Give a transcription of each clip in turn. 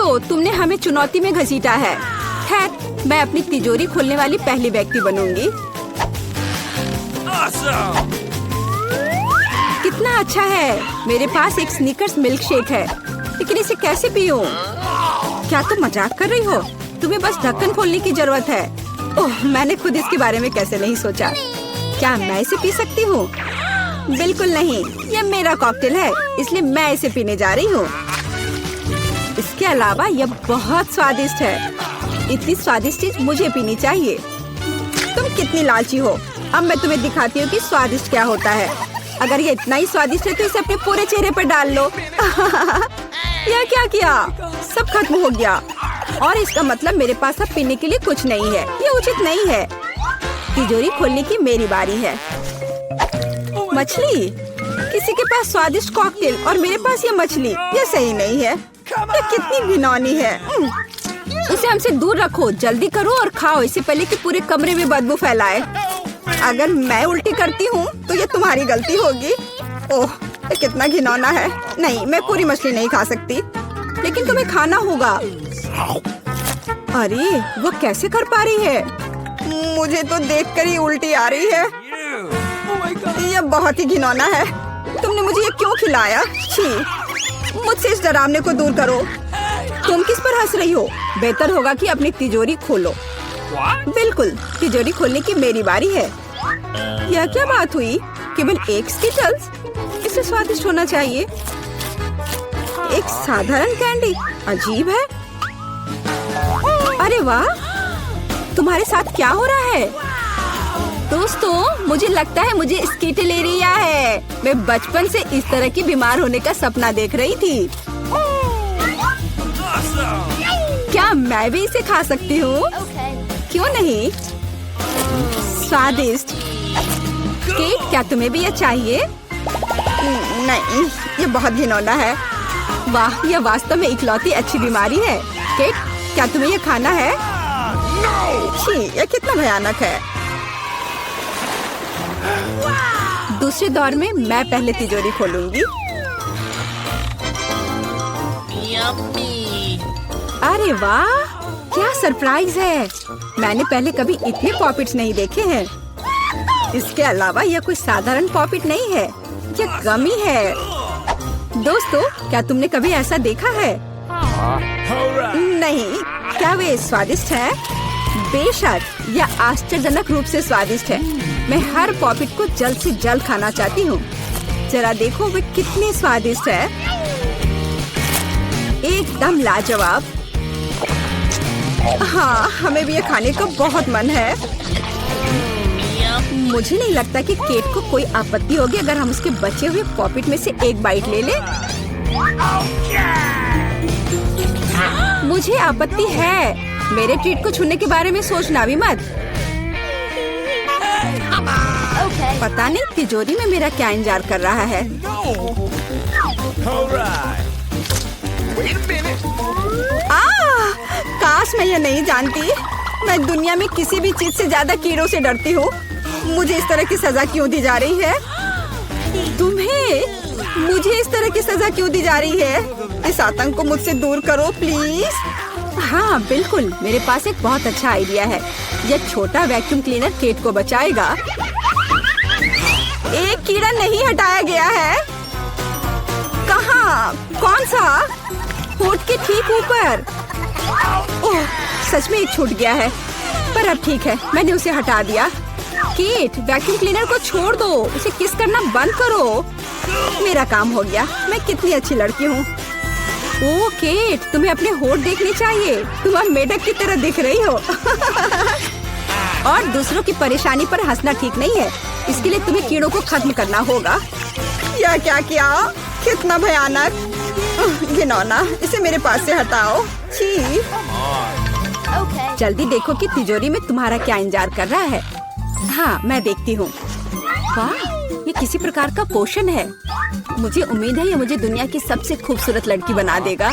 तो तुमने हमें चुनौती में घसीटा है। खैर, मैं अपनी तिजोरी खोलने वाली पहली व्यक्ति बनूंगी। कितना अच्छा है। मेरे पास एक स्नीकर्स मिल्क शेक है, लेकिन इसे कैसे पीऊं? क्या तुम मजाक कर रही हो? तुम्हें बस ढक्कन खोलने की जरूरत है। ओह, मैंने खुद इसके बारे में कैसे नहीं सोचा। क्या मैं इसे पी सकती हूँ? बिल्कुल नहीं, यह मेरा कॉकटेल है, इसलिए मैं इसे पीने जा रही हूँ। इसके अलावा यह बहुत स्वादिष्ट है। इतनी स्वादिष्ट चीज मुझे पीनी चाहिए। तुम कितनी लालची हो। अब मैं तुम्हें दिखाती हूँ कि स्वादिष्ट क्या होता है। अगर ये इतना ही स्वादिष्ट है तो इसे अपने पूरे चेहरे पर डाल लो। यह क्या किया? सब खत्म हो गया। और इसका मतलब मेरे पास अब पीने के लिए कुछ नहीं है। ये उचित नहीं है। तिजोरी खोलने की मेरी बारी है। मछली? किसी के पास स्वादिष्ट कॉकटेल और मेरे पास ये मछली। ये सही नहीं है। ये कितनी घिनौनी है। उसे हमसे दूर रखो। जल्दी करो और खाओ, इससे पहले कि पूरे कमरे में बदबू फैलाए। अगर मैं उल्टी करती हूँ तो ये तुम्हारी गलती होगी। ओह, ये कितना घिनौना है। नहीं, मैं पूरी मछली नहीं खा सकती, लेकिन तुम्हें खाना होगा। अरे, वो कैसे कर पा रही है? मुझे तो देखकर ही उल्टी आ रही है। यह बहुत ही घिनौना है। तुमने मुझे ये क्यों खिलाया? छी! मुझसे इस डरावने को दूर करो। तुम किस पर हंस रही हो? बेहतर होगा कि अपनी तिजोरी खोलो। बिल्कुल, तिजोरी खोलने की मेरी बारी है। यह क्या बात हुई? केवल एक स्किटल्स? इसे स्वादिष्ट होना चाहिए। एक साधारण कैंडी? अजीब है। अरे वाह, तुम्हारे साथ क्या हो रहा है? दोस्तों, मुझे लगता है मुझे स्किटलेरिया है। मैं बचपन से इस तरह की बीमार होने का सपना देख रही थी। क्या मैं भी इसे खा सकती हूँ? क्यों नहीं? स्वादिष्ट। केट, क्या तुम्हें भी यह चाहिए? नहीं, ये बहुत घिनौना है। वाह, यह वास्तव में इकलौती अच्छी बीमारी है। केट, क्या तुम्हें यह खाना है? छी, यह कितना भयानक है। दूसरे दौर में मैं पहले तिजोरी खोलूंगी। अरे वाह, क्या सरप्राइज है। मैंने पहले कभी इतने पॉपिट्स नहीं देखे हैं। इसके अलावा यह कोई साधारण पॉपिट नहीं है, यह गमी है। दोस्तों, क्या तुमने कभी ऐसा देखा है? नहीं। क्या वे स्वादिष्ट है? बेशक, यह आश्चर्यजनक रूप से स्वादिष्ट है। मैं हर पॉपिट को जल्द से जल्द खाना चाहती हूँ। जरा देखो वे कितने स्वादिष्ट है। एकदम लाजवाब। हाँ, हमें भी ये खाने का बहुत मन है। मुझे नहीं लगता कि केट को कोई आपत्ति होगी अगर हम उसके बचे हुए पॉपिट में से एक बाइट ले लें। मुझे आपत्ति है। मेरे ट्रीट को छूने के बारे में सोचना भी मत। पता नहीं तिजोरी में मेरा क्या इंतजार कर रहा है। काश मैं ये नहीं जानती। मैं दुनिया में किसी भी चीज से ज्यादा कीड़ों से डरती हूँ। मुझे इस तरह की सजा क्यों दी जा रही है? तुम्हें मुझे इस तरह की सजा क्यों दी जा रही है? इस आतंक को मुझसे दूर करो प्लीज। हाँ बिल्कुल, मेरे पास एक बहुत अच्छा आइडिया है। यह छोटा वैक्यूम क्लीनर केट को बचाएगा। एक कीड़ा नहीं हटाया गया है। कहाँ? कौन सा? होठ के ठीक ऊपर। ओह, सच में एक छूट गया है, पर अब ठीक है, मैंने उसे हटा दिया। केट, वैक्यूम क्लीनर को छोड़ दो, उसे किस करना बंद करो। मेरा काम हो गया। मैं कितनी अच्छी लड़की हूँ। ओह केट, तुम्हें अपने होठ देखने चाहिए। तुम अब मेढक की तरह दिख रही हो। और दूसरों की परेशानी पर हंसना ठीक नहीं है। इसके लिए तुम्हें कीड़ों को खत्म करना होगा। यह क्या किया? कितना भयानक, घिनौना। इसे मेरे पास से हटाओ। छी। जल्दी देखो कि तिजोरी में तुम्हारा क्या इंतजार कर रहा है। हाँ, मैं देखती हूँ। वाह, ये किसी प्रकार का पोषण है। मुझे उम्मीद है ये मुझे दुनिया की सबसे खूबसूरत लड़की बना देगा।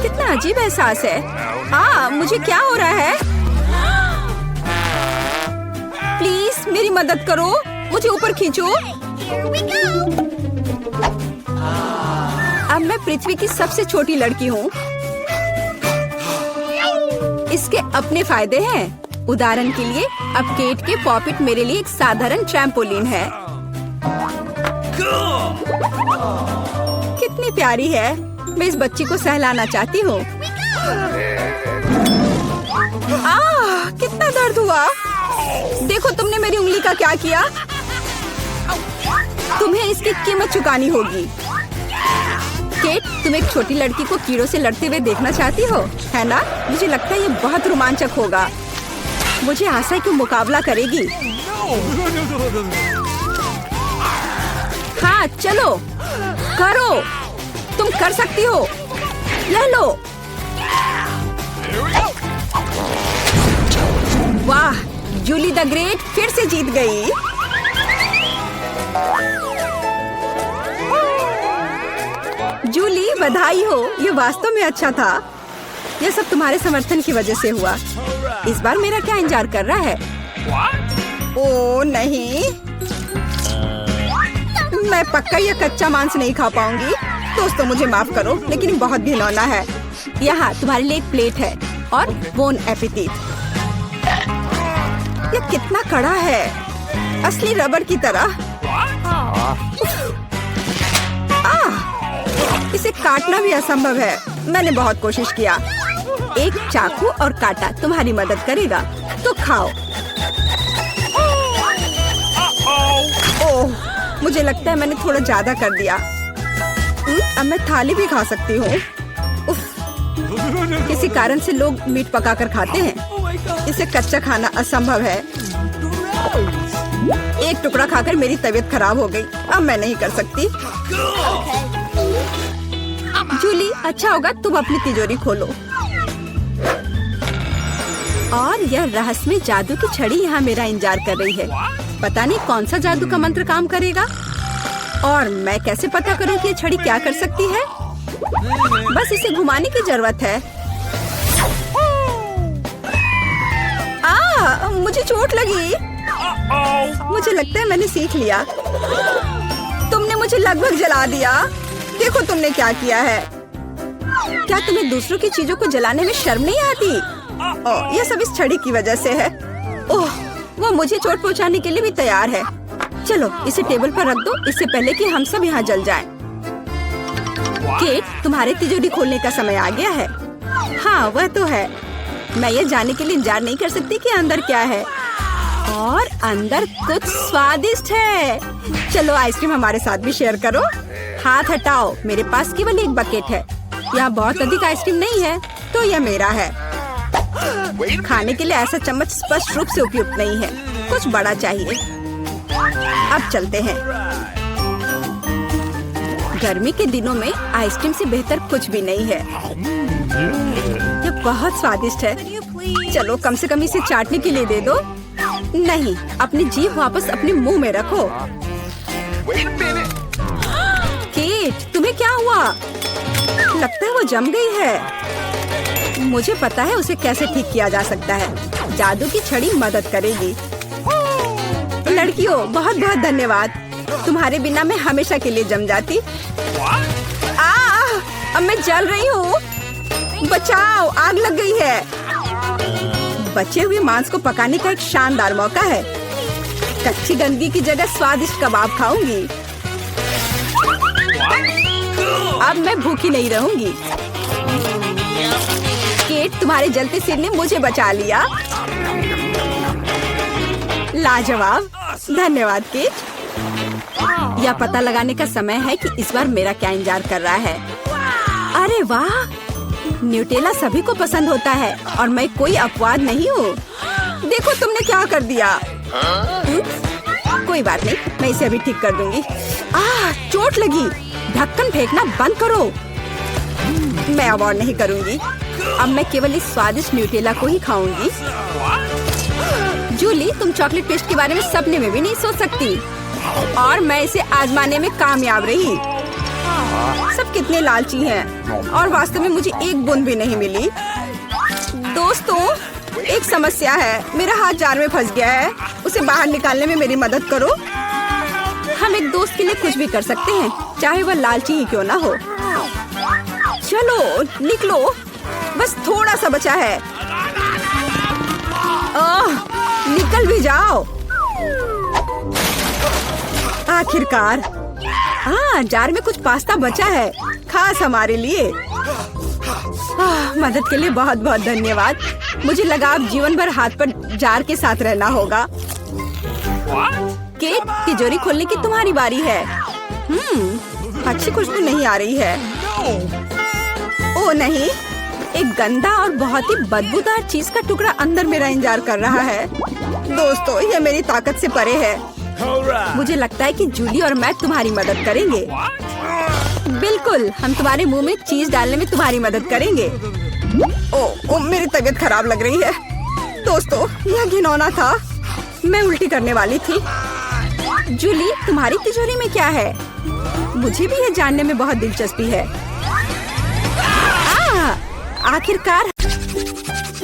कितना अजीब एहसास है। मुझे क्या हो रहा है? प्लीज मेरी मदद करो, मुझे ऊपर खींचो। अब मैं पृथ्वी की सबसे छोटी लड़की हूँ। इसके अपने फायदे हैं। उदाहरण के लिए अब केट के पॉपिट मेरे लिए एक साधारण ट्रैम्पोलिन है। कितनी प्यारी है। मैं इस बच्ची को सहलाना चाहती हूँ। कितना दर्द हुआ। देखो तुमने मेरी उंगली का क्या किया। तुम्हें इसकी कीमत चुकानी होगी। केट, तुम एक छोटी लड़की को कीड़ों से लड़ते हुए देखना चाहती हो, है ना? मुझे लगता है ये बहुत रोमांचक होगा। मुझे आशा है कि मुकाबला करेगी। हाँ चलो करो, तुम कर सकती हो। ले लो। वाह, जूली द ग्रेट फिर से जीत गई। जूली बधाई हो, ये वास्तव में अच्छा था। यह सब तुम्हारे समर्थन की वजह से हुआ। इस बार मेरा क्या इंतजार कर रहा है? ओ नहीं, मैं पक्का यह कच्चा मांस नहीं खा पाऊंगी। दोस्तों मुझे माफ करो, लेकिन ये बहुत घिनौना है। यहाँ तुम्हारे लिए एक प्लेट है और बोन एपेटिट। यह कितना कड़ा है, असली रबड़ की तरह। इसे काटना भी असंभव है। मैंने बहुत कोशिश किया। एक चाकू और कांटा तुम्हारी मदद करेगा, तो खाओ। ओह, मुझे लगता है मैंने थोड़ा ज्यादा कर दिया। अब मैं थाली भी खा सकती हूँ। किसी कारण से लोग मीट पकाकर खाते हैं। इसे कच्चा खाना असंभव है। एक टुकड़ा खाकर मेरी तबीयत खराब हो गई। अब मैं नहीं कर सकती। जूली, अच्छा होगा तुम अपनी तिजोरी खोलो। और यह रहस्यमय जादू की छड़ी यहाँ मेरा इंतजार कर रही है। पता नहीं कौन सा जादू का मंत्र काम करेगा। और मैं कैसे पता करूँ कि ये छड़ी क्या कर सकती है? बस इसे घुमाने की जरूरत है। मुझे चोट लगी। मुझे लगता है मैंने सीख लिया। तुमने मुझे लगभग जला दिया। देखो तुमने क्या किया है। क्या तुम्हें दूसरों की चीजों को जलाने में शर्म नहीं आती? यह सब इस छड़ी की वजह से है। ओह, वो मुझे चोट पहुंचाने के लिए भी तैयार है। चलो इसे टेबल पर रख दो, इससे पहले कि हम सब यहाँ जल जाएं। केट, तुम्हारे तिजोरी खोलने का समय आ गया है। हाँ वह तो है। मैं ये जानने के लिए इंतजार नहीं कर सकती कि अंदर क्या है। और अंदर कुछ स्वादिष्ट है। चलो आइसक्रीम हमारे साथ भी शेयर करो। हाथ हटाओ, मेरे पास केवल एक बकेट है। यहाँ बहुत अधिक आइसक्रीम नहीं है, तो यह मेरा है। खाने के लिए ऐसा चम्मच स्पष्ट रूप से उपयुक्त नहीं है। कुछ बड़ा चाहिए। अब चलते हैं। गर्मी के दिनों में आइसक्रीम से बेहतर कुछ भी नहीं है। यह बहुत स्वादिष्ट है। चलो कम से कम इसे चाटने के लिए दे दो। नहीं, अपनी जीभ वापस अपने मुंह में रखो। केट, तुम्हें क्या हुआ? लगता है वो जम गई है। मुझे पता है उसे कैसे ठीक किया जा सकता है। जादू की छड़ी मदद करेगी। लड़कियों, बहुत बहुत धन्यवाद। तुम्हारे बिना मैं हमेशा के लिए जम जाती। अब मैं जल रही हूँ। बचाओ, आग लग गई है। बचे हुए मांस को पकाने का एक शानदार मौका है। कच्ची गंदगी की जगह स्वादिष्ट कबाब खाऊंगी। अब मैं भूखी नहीं रहूंगी। केट, तुम्हारे जलते सिर ने मुझे बचा लिया। लाजवाब, धन्यवाद केट। यह पता लगाने का समय है कि इस बार मेरा क्या इंतजार कर रहा है। अरे वाह, न्यूटेला सभी को पसंद होता है और मैं कोई अपवाद नहीं हूँ। देखो तुमने क्या कर दिया। कोई बात नहीं, मैं इसे अभी ठीक कर दूंगी। चोट लगी। ढक्कन फेंकना बंद करो। मैं अब और नहीं करूंगी। अब मैं केवल इस स्वादिष्ट न्यूटेला को ही खाऊंगी। जूली, तुम चॉकलेट पेस्ट के बारे में सपने में भी नहीं सोच सकती। और मैं इसे आजमाने में कामयाब रही। सब कितने लालची हैं और वास्तव में मुझे एक बूंद भी नहीं मिली। दोस्तों, एक समस्या है। मेरा हाथ जार में फंस गया है। उसे बाहर निकालने में मेरी मदद करो। हम एक दोस्त के लिए कुछ भी कर सकते हैं, चाहे वह लालची ही क्यों ना हो। चलो निकलो, बस थोड़ा सा बचा है। निकल भी जाओ। आखिरकार। जार में कुछ पास्ता बचा है, खास हमारे लिए। मदद के लिए बहुत बहुत धन्यवाद। मुझे लगा अब जीवन भर हाथ पर जार के साथ रहना होगा। केट, तिजोरी खोलने की तुम्हारी बारी है। अच्छी खुशबू नहीं आ रही है। ओ नहीं, एक गंदा और बहुत ही बदबूदार चीज का टुकड़ा अंदर मेरा इंतजार कर रहा है। दोस्तों, ये मेरी ताकत से परे है। मुझे लगता है कि जूली और मैं तुम्हारी मदद करेंगे। बिल्कुल, हम तुम्हारे मुंह में चीज डालने में तुम्हारी मदद करेंगे। ओ, मेरी तबीयत खराब लग रही है। दोस्तों, यह घिनौना था। मैं उल्टी करने वाली थी। जूली, तुम्हारी तिजोरी में क्या है? मुझे भी ये जानने में बहुत दिलचस्पी है। आखिरकार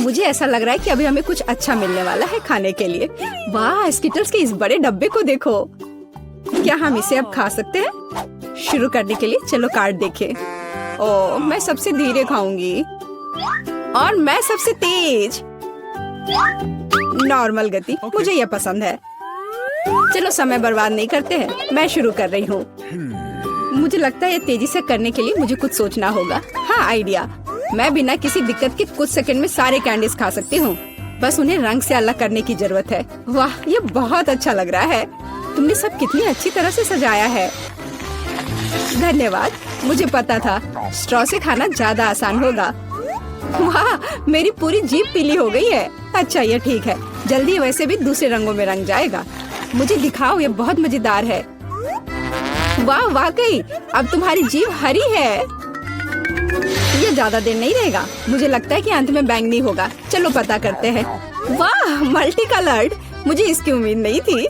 मुझे ऐसा लग रहा है कि अभी हमें कुछ अच्छा मिलने वाला है खाने के लिए। वाह, स्किटल्स के इस बड़े डब्बे को देखो। क्या हम इसे अब खा सकते हैं? शुरू करने के लिए चलो कार्ड देखें। ओह, मैं सबसे धीरे खाऊंगी और मैं सबसे तेज। नॉर्मल गति, मुझे यह पसंद है। चलो समय बर्बाद नहीं करते हैं, मैं शुरू कर रही हूँ। मुझे लगता है ये तेजी से करने के लिए मुझे कुछ सोचना होगा। हाँ, आइडिया। मैं बिना किसी दिक्कत के कुछ सेकंड में सारे कैंडीज खा सकती हूँ। बस उन्हें रंग से अलग करने की जरूरत है। वाह, ये बहुत अच्छा लग रहा है। तुमने सब कितनी अच्छी तरह से सजाया है। धन्यवाद, मुझे पता था स्ट्रॉ से खाना ज्यादा आसान होगा। वाह, मेरी पूरी जीभ पीली हो गई है। अच्छा, ये ठीक है, जल्दी वैसे भी दूसरे रंगों में रंग जाएगा। मुझे दिखाओ, ये बहुत मजेदार है। वाह, वाकई अब तुम्हारी जीभ हरी है। ये ज्यादा देर नहीं रहेगा। मुझे लगता है कि अंत में बैंगनी होगा। चलो पता करते हैं। वाह, मल्टी कलर्ड, मुझे इसकी उम्मीद नहीं थी।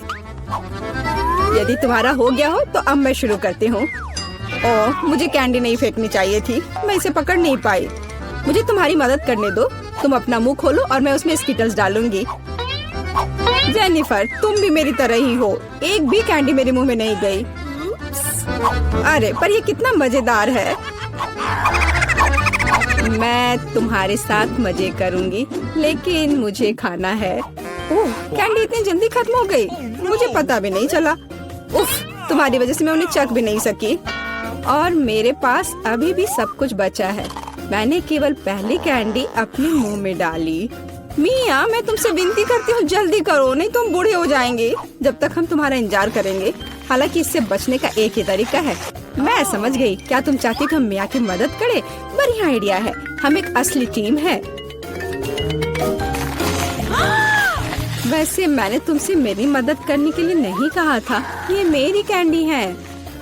यदि तुम्हारा हो गया हो तो अब मैं शुरू करती हूँ। ओह, मुझे कैंडी नहीं फेंकनी चाहिए थी, मैं इसे पकड़ नहीं पाई। मुझे तुम्हारी मदद करने दो। तुम अपना मुंह खोलो और मैं उसमें स्किटल्स डालूंगी। जेनिफर, तुम भी मेरी तरह ही हो। एक भी कैंडी मेरे मुंह में नहीं गई। अरे, पर ये कितना मजेदार है। मैं तुम्हारे साथ मजे करूंगी, लेकिन मुझे खाना है। ओह, कैंडी इतनी जल्दी खत्म हो गई, मुझे पता भी नहीं चला। उफ, तुम्हारी वजह से मैं उन्हें चख भी नहीं सकी। और मेरे पास अभी भी सब कुछ बचा है। मैंने केवल पहली कैंडी अपने मुंह में डाली। मिया, मैं तुमसे विनती करती हूँ, जल्दी करो, नहीं तुम बूढ़े हो जाएंगे जब तक हम तुम्हारा इंतजार करेंगे। हालांकि इससे बचने का एक ही तरीका है। मैं समझ गई। क्या तुम चाहती कि हम मिया की मदद करें? बढ़िया आइडिया है। हम एक असली टीम है। वैसे मैंने तुमसे मेरी मदद करने के लिए नहीं कहा था। ये मेरी कैंडी है।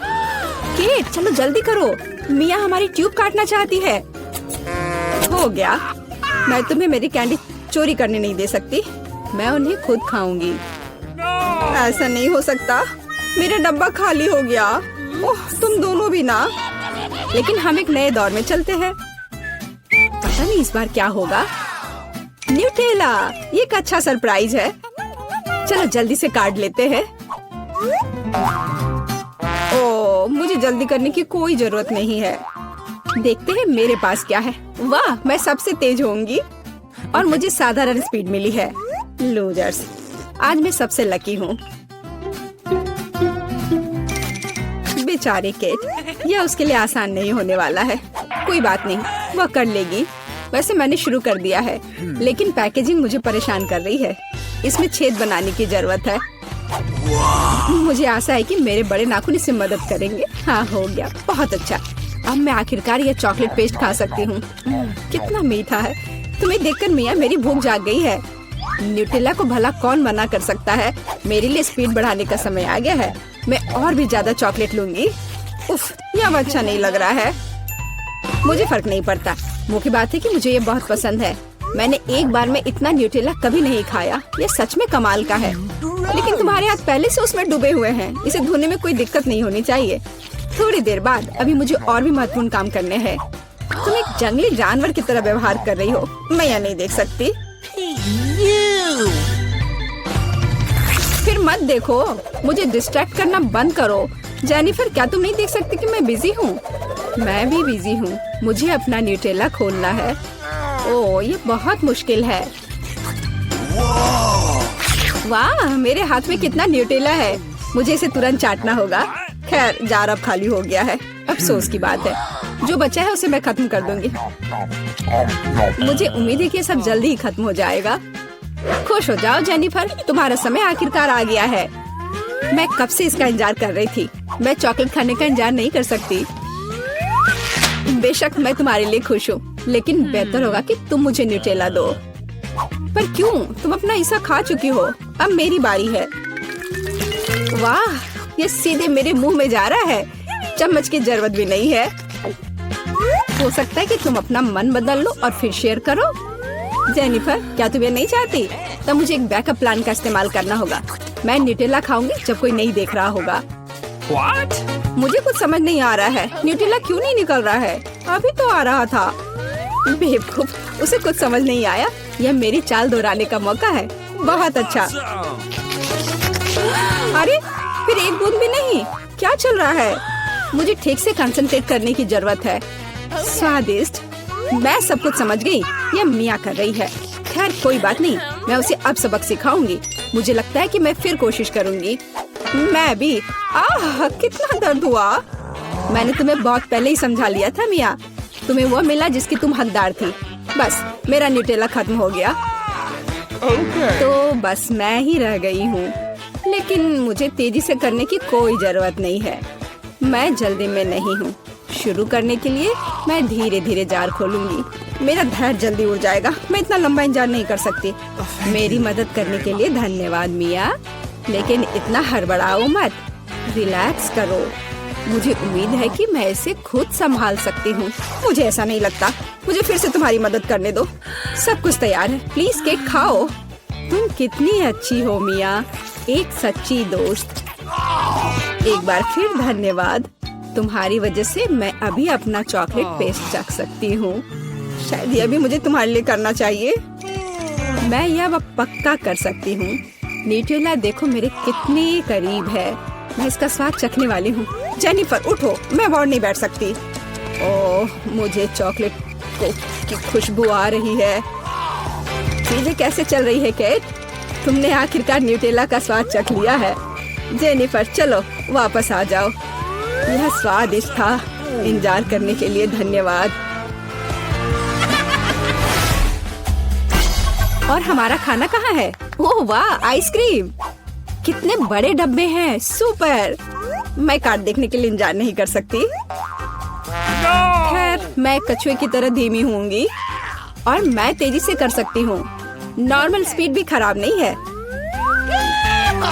केट, चलो जल्दी करो, मिया हमारी ट्यूब काटना चाहती है। हो गया। मैं तुम्हें मेरी कैंडी चोरी करने नहीं दे सकती। मैं उन्हें खुद खाऊंगी। ऐसा नहीं हो सकता, मेरा डब्बा खाली हो गया। ओह, तुम दोनों भी ना। लेकिन हम एक नए दौर में चलते हैं। पता नहीं इस बार क्या होगा। न्यूटेला, ये एक अच्छा सरप्राइज है। चलो जल्दी से काट लेते हैं। ओह, मुझे जल्दी करने की कोई जरूरत नहीं है। देखते हैं मेरे पास क्या है। वाह, मैं सबसे तेज होंगी और मुझे साधारण स्पीड मिली है। लूजर्स, आज मैं सबसे लकी हूँ। बेचारी केट, यह उसके लिए आसान नहीं होने वाला है। कोई बात नहीं, वह कर लेगी। वैसे मैंने शुरू कर दिया है, लेकिन पैकेजिंग मुझे परेशान कर रही है। इसमें छेद बनाने की जरूरत है। मुझे आशा है कि मेरे बड़े नाखून इससे मदद करेंगे। हाँ, हो गया, बहुत अच्छा। अब मैं आखिरकार यह चॉकलेट पेस्ट खा सकती हूँ। कितना मीठा है। तुम्हें देखकर मिया मेरी भूख जाग गई है। न्यूटेला को भला कौन मना कर सकता है। मेरे लिए स्पीड बढ़ाने का समय आ गया है। मैं और भी ज्यादा चॉकलेट लूंगी। उफ, यह अब अच्छा नहीं लग रहा है। मुझे फर्क नहीं पड़ता। मुख्य बात है कि मुझे ये बहुत पसंद है। मैंने एक बार में इतना न्यूटेला कभी नहीं खाया। ये सच में कमाल का है। लेकिन तुम्हारे हाथ पहले से उसमें डूबे हुए हैं। इसे धोने में कोई दिक्कत नहीं होनी चाहिए। थोड़ी देर बाद अभी मुझे और भी महत्वपूर्ण काम करने हैं। तुम एक जंगली जानवर की तरह व्यवहार कर रही हो। मैं यह नहीं देख सकती। फिर मत देखो, मुझे डिस्ट्रैक्ट करना बंद करो। जेनिफर, क्या तुम नहीं देख सकती कि मैं बिजी हूँ? मैं भी बिजी हूँ। मुझे अपना न्यूटेला खोलना है। ओह, ये बहुत मुश्किल है। वाह, मेरे हाथ में कितना न्यूटेला है। मुझे इसे तुरंत चाटना होगा। खैर, जार अब खाली हो गया है। अफसोस की बात है। जो बचा है उसे मैं खत्म कर दूंगी। मुझे उम्मीद है कि सब जल्दी ही खत्म हो जाएगा। खुश हो जाओ जेनिफर, तुम्हारा समय आखिरकार आ गया है। मैं कब से इसका इंतजार कर रही थी। मैं चॉकलेट खाने का इंतजार नहीं कर सकती। बेशक मैं तुम्हारे लिए खुश हूँ, लेकिन बेहतर होगा कि तुम मुझे न्यूटेला दो। पर क्यों? तुम अपना हिस्सा खा चुकी हो। अब मेरी बारी है। वाह, ये सीधे मेरे मुंह में जा रहा है। चम्मच की जरूरत भी नहीं है। हो सकता है कि तुम अपना मन बदल लो और फिर शेयर करो। जेनिफर, क्या तुम ये नहीं चाहती? तब मुझे एक बैकअप प्लान का इस्तेमाल करना होगा। मैं न्यूटेला खाऊंगी जब कोई नहीं देख रहा होगा। What? मुझे कुछ समझ नहीं आ रहा है। न्यूटेला क्यों नहीं निकल रहा है? अभी तो आ रहा था। बेवकूफ, उसे कुछ समझ नहीं आया। यह मेरी चाल दोहराने का मौका है। बहुत अच्छा। अरे, फिर एक बूंद भी नहीं। क्या चल रहा है? मुझे ठीक से कंसंट्रेट करने की जरूरत है। स्वादिष्ट। मैं सब कुछ समझ गई। यह मिया कर रही है। खैर, कोई बात नहीं। मैं उसे अब सबक सिखाऊंगी। मुझे लगता है कि मैं फिर कोशिश करूंगी। मैं भी। कितना दर्द हुआ। मैंने तुम्हें बहुत पहले ही समझा लिया था मिया। तुम्हें वो मिला जिसकी तुम हकदार थी। बस, मेरा न्यूटेला खत्म हो गया। तो बस मैं ही रह गई हूँ। लेकिन मुझे तेजी से करने की कोई जरूरत नहीं है। मैं जल्दी में नहीं हूँ। शुरू करने के लिए मैं धीरे धीरे जार खोलूंगी। मेरा धैर्य जल्दी उड़ जाएगा। मैं इतना लंबा इंतजार नहीं कर सकती। मेरी मदद करने के लिए धन्यवाद मिया, लेकिन इतना हड़बड़ाओ मत। रिलैक्स करो। मुझे उम्मीद है कि मैं इसे खुद संभाल सकती हूँ। मुझे ऐसा नहीं लगता। मुझे फिर से तुम्हारी मदद करने दो। सब कुछ तैयार है। प्लीज केक खाओ। तुम कितनी अच्छी हो मिया, एक सच्ची दोस्त। एक बार फिर धन्यवाद। तुम्हारी वजह से मैं अभी अपना चॉकलेट पेस्ट चख सकती हूँ। शायद यह भी मुझे तुम्हारे लिए करना चाहिए। मैं यह पक्का कर सकती हूँ। न्यूटेला देखो मेरे कितने करीब है। मैं इसका स्वाद चखने वाली हूँ। जेनिफर, उठो। मैं और नहीं बैठ सकती। ओह, मुझे चॉकलेट की खुशबू आ रही है। चीजें कैसे चल रही है केट? तुमने आखिरकार न्यूटेला का स्वाद चख लिया है। जेनिफर, चलो वापस आ जाओ। यह स्वादिष्ट था। इंतजार करने के लिए धन्यवाद। और हमारा खाना कहाँ है? ओह वाह, आइसक्रीम। कितने बड़े डब्बे हैं। सुपर। मैं कार्ड देखने के लिए इंतजार नहीं कर सकती। खैर, मैं कछुए की तरह धीमी होंगी और मैं तेजी से कर सकती हूँ। नॉर्मल स्पीड भी खराब नहीं है।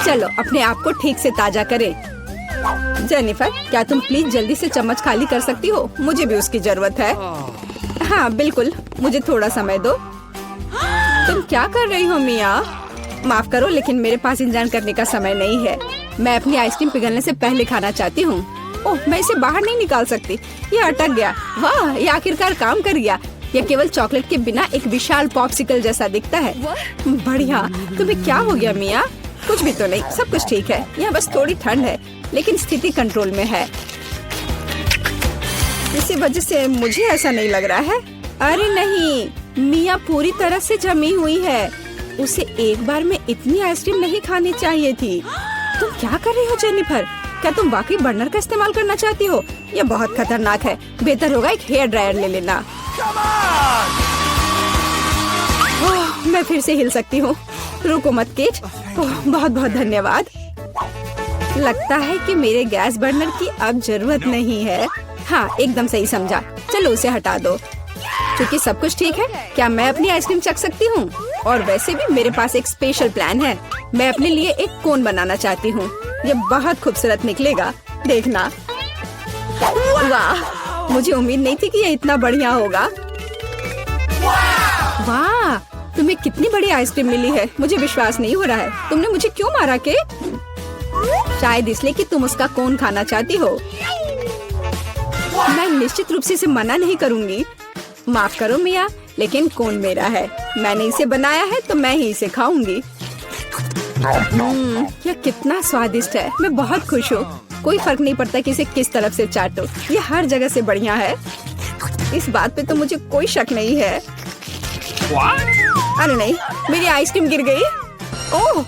चलो अपने आप को ठीक से ताजा करें। जेनिफर, क्या तुम प्लीज जल्दी से चम्मच खाली कर सकती हो? मुझे भी उसकी जरूरत है। हाँ बिल्कुल, मुझे थोड़ा समय दो। तुम क्या कर रही हो मिया? माफ करो, लेकिन मेरे पास इंतजार करने का समय नहीं है। मैं अपनी आइसक्रीम पिघलने से पहले खाना चाहती हूँ। ओह, मैं इसे बाहर नहीं निकाल सकती। ये अटक गया। वाह, ये आखिरकार काम कर गया। यह केवल चॉकलेट के बिना एक विशाल पॉप्सिकल जैसा दिखता है। बढ़िया। तुम्हें क्या हो गया मिया? कुछ भी तो नहीं, सब कुछ ठीक है। यहाँ बस थोड़ी ठंड है, लेकिन स्थिति कंट्रोल में है। इसी वजह से मुझे ऐसा नहीं लग रहा है। अरे नहीं, मिया पूरी तरह से जमी हुई है। उसे एक बार में इतनी आइसक्रीम नहीं खानी चाहिए थी। तुम क्या कर रही हो जेनिफर? क्या तुम वाकई बर्नर का इस्तेमाल करना चाहती हो? यह बहुत खतरनाक है। बेहतर होगा एक हेयर ड्रायर ले लेना। मैं फिर से हिल सकती हूँ। रुको मत केट। बहुत बहुत धन्यवाद। लगता है कि मेरे गैस बर्नर की अब जरूरत नहीं है। हाँ, एकदम सही समझा। चलो उसे हटा दो। क्योंकि सब कुछ ठीक है, क्या मैं अपनी आइसक्रीम चख सकती हूँ? और वैसे भी मेरे पास एक स्पेशल प्लान है। मैं अपने लिए एक कोन बनाना चाहती हूँ। ये बहुत खूबसूरत निकलेगा, देखना। वाह, मुझे उम्मीद नहीं थी कि ये इतना बढ़िया होगा। वाह, तुम्हें कितनी बड़ी आइसक्रीम मिली है। मुझे विश्वास नहीं हो रहा है। तुमने मुझे क्यों मारा के? शायद इसलिए कि तुम उसका कोन खाना चाहती हो। मैं निश्चित रूप से इसे मना नहीं करूंगी। माफ करो मिया, लेकिन कोन मेरा है। मैंने इसे बनाया है तो मैं ही इसे खाऊंगी। यह कितना स्वादिष्ट है। मैं बहुत खुश हूँ। कोई फर्क नहीं पड़ता कि इसे किस तरफ से चाटो। ये हर जगह से बढ़िया है। इस बात पे तो मुझे कोई शक नहीं है। अरे नहीं, मेरी आइसक्रीम गिर गई। ओह,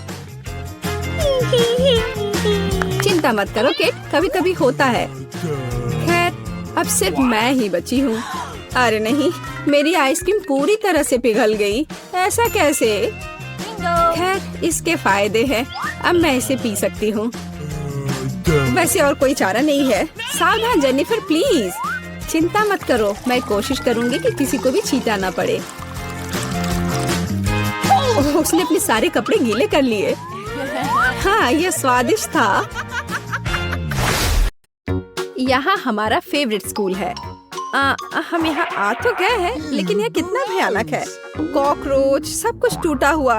चिंता मत करो केट, कभी कभी होता है। खैर, अब सिर्फ मैं ही बची हूँ। अरे नहीं, मेरी आइसक्रीम पूरी तरह से पिघल गई। ऐसा कैसे? खैर, इसके फायदे हैं। अब मैं इसे पी सकती हूँ। वैसे और कोई चारा नहीं है। सावधान जेनिफर, प्लीज। चिंता मत करो, मैं कोशिश करूंगी कि किसी को भी छींटा ना पड़े। ओह, उसने अपने सारे कपड़े गीले कर लिए। हाँ, यह स्वादिष्ट था। यहाँ हमारा फेवरेट स्कूल है। हम यहाँ आ तो गए हैं, लेकिन यह कितना भयानक है। कॉकरोच, सब कुछ टूटा हुआ।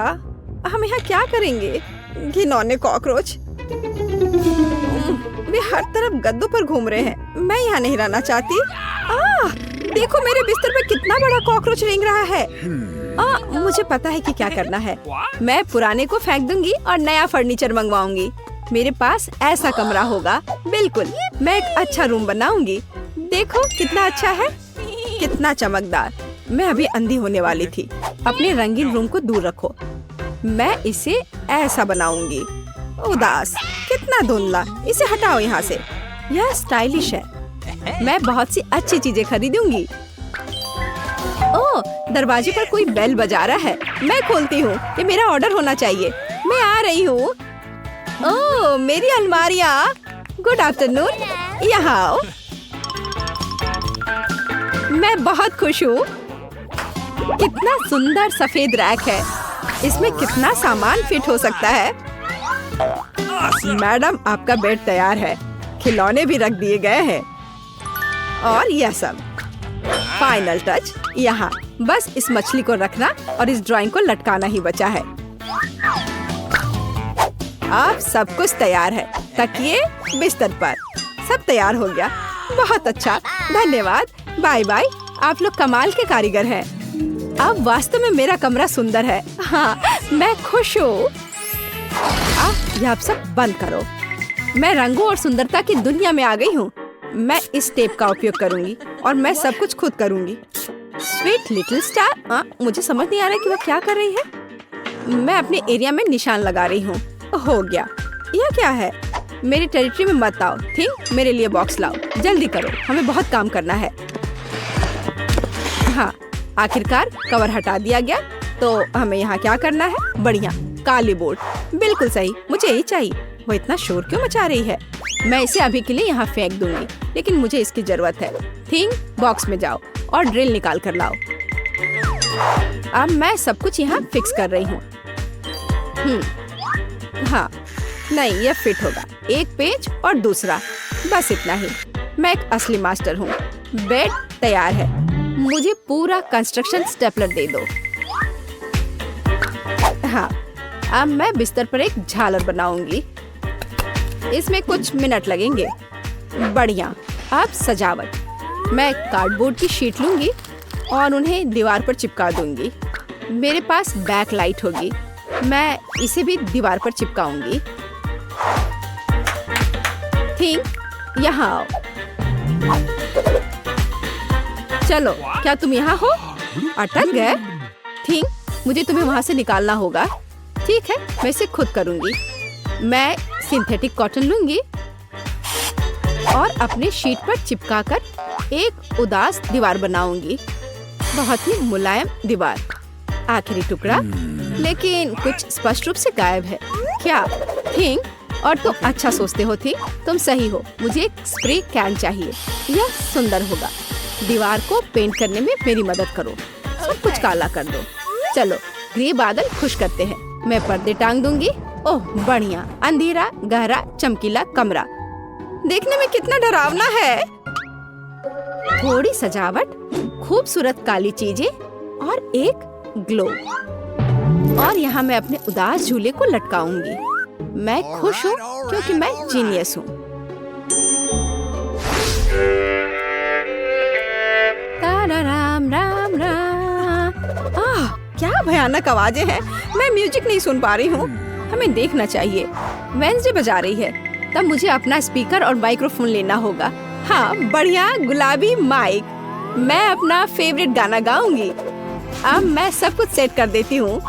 हम यहाँ क्या करेंगे? घिनौने कॉकरोच, वे हर तरफ गद्दों पर घूम रहे हैं। मैं यहाँ नहीं रहना चाहती। देखो मेरे बिस्तर पर कितना बड़ा कॉकरोच रेंग रहा है। मुझे पता है कि क्या करना है। मैं पुराने को फेंक दूंगी और नया फर्नीचर मंगवाऊंगी। मेरे पास ऐसा कमरा होगा। बिल्कुल, मैं एक अच्छा रूम बनाऊंगी। देखो कितना अच्छा है, कितना चमकदार। मैं अभी अंधी होने वाली थी। अपने रंगीन रूम को दूर रखो। मैं इसे ऐसा बनाऊंगी। उदास, कितना धुंधला। इसे हटाओ यहाँ से। यह स्टाइलिश है। मैं बहुत सी अच्छी चीजें खरीदूंगी। ओह, दरवाजे पर कोई बेल बजा रहा है। मैं खोलती हूँ। ये मेरा ऑर्डर होना चाहिए। मैं आ रही हूँ। ओह, मेरी अलमारियाँ। गुड आफ्टरनून, यहाँ आओ। मैं बहुत खुश हूँ। कितना सुंदर सफेद रैक है। इसमें कितना सामान फिट हो सकता है। मैडम, आपका बेड तैयार है। खिलौने भी रख दिए गए हैं। और यह सब फाइनल टच यहाँ। बस इस मछली को रखना और इस ड्राइंग को लटकाना ही बचा है। अब सब कुछ तैयार है। तकिए, बिस्तर पर, सब तैयार हो गया। बहुत अच्छा, धन्यवाद। Bye bye. आप लोग कमाल के कारीगर हैं। अब वास्तव में मेरा कमरा सुंदर है। हाँ, मैं खुश हूँ। अब सब बंद करो। मैं रंगों और सुंदरता की दुनिया में आ गई हूँ। मैं इस टेप का उपयोग करूँगी और मैं सब कुछ खुद करूँगी। स्वीट लिटिल स्टार, मुझे समझ नहीं आ रहा कि वह क्या कर रही है। मैं अपने एरिया में निशान लगा रही हूँ। हो गया। यह क्या है? मेरी टेरिटरी में मत आओ। थिंक, मेरे लिए बॉक्स लाओ। जल्दी करो, हमें बहुत काम करना है। हाँ, आखिरकार कवर हटा दिया गया। तो हमें यहाँ क्या करना है? बढ़िया, काली बोर्ड। बिल्कुल सही, मुझे यही चाहिए। वो इतना शोर क्यों मचा रही है? मैं इसे अभी के लिए यहाँ फेंक दूंगी, लेकिन मुझे इसकी जरूरत है। थिंक, बॉक्स में जाओ और ड्रिल निकाल कर लाओ। अब मैं सब कुछ यहाँ फिक्स कर रही हूँ। हाँ, नहीं, यह फिट होगा। एक पेज और दूसरा, बस इतना ही। मैं एक असली मास्टर हूँ। बेड तैयार है। मुझे पूरा कंस्ट्रक्शन स्टेपलर दे दो। हाँ, अब मैं बिस्तर पर एक झालर बनाऊंगी। इसमें कुछ मिनट लगेंगे। बढ़िया। अब सजावट। मैं कार्डबोर्ड की शीट लूंगी और उन्हें दीवार पर चिपका दूंगी। मेरे पास बैक लाइट होगी। मैं इसे भी दीवार पर चिपकाऊंगी। थिंक, यहाँ आओ। चलो, क्या तुम यहाँ हो? अटक गए? थिंक, मुझे तुम्हें वहाँ से निकालना होगा। ठीक है, मैं इसे खुद करूँगी। मैं सिंथेटिक कॉटन लूंगी और अपने शीट पर चिपकाकर एक उदास दीवार बनाऊंगी। बहुत ही मुलायम दीवार। आखिरी टुकड़ा, लेकिन कुछ स्पष्ट रूप से गायब है। क्या? थिंक, और तुम अच्छा सोचते हो। थी, तुम सही हो। मुझे एक स्प्रे कैन चाहिए। यह सुंदर होगा। दीवार को पेंट करने में मेरी मदद करो। सब कुछ काला कर दो। चलो, ग्रे बादल खुश करते हैं। मैं पर्दे टांग दूंगी। ओह, बढ़िया। अंधेरा, गहरा, चमकीला कमरा। देखने में कितना डरावना है। थोड़ी सजावट, खूबसूरत काली चीजें और एक ग्लो। और यहाँ मैं अपने उदास झूले को लटकाऊंगी। मैं खुश हूँ क्योंकि मैं जीनियस हूँ। राम राम राम। क्या भयानक आवाजें हैं। मैं म्यूजिक नहीं सुन पा रही हूँ। हमें देखना चाहिए। वेंसडे बजा रही है, तब मुझे अपना स्पीकर और माइक्रोफोन लेना होगा। हाँ, बढ़िया गुलाबी माइक। मैं अपना फेवरेट गाना गाऊंगी। अब मैं सब कुछ सेट कर देती हूँ।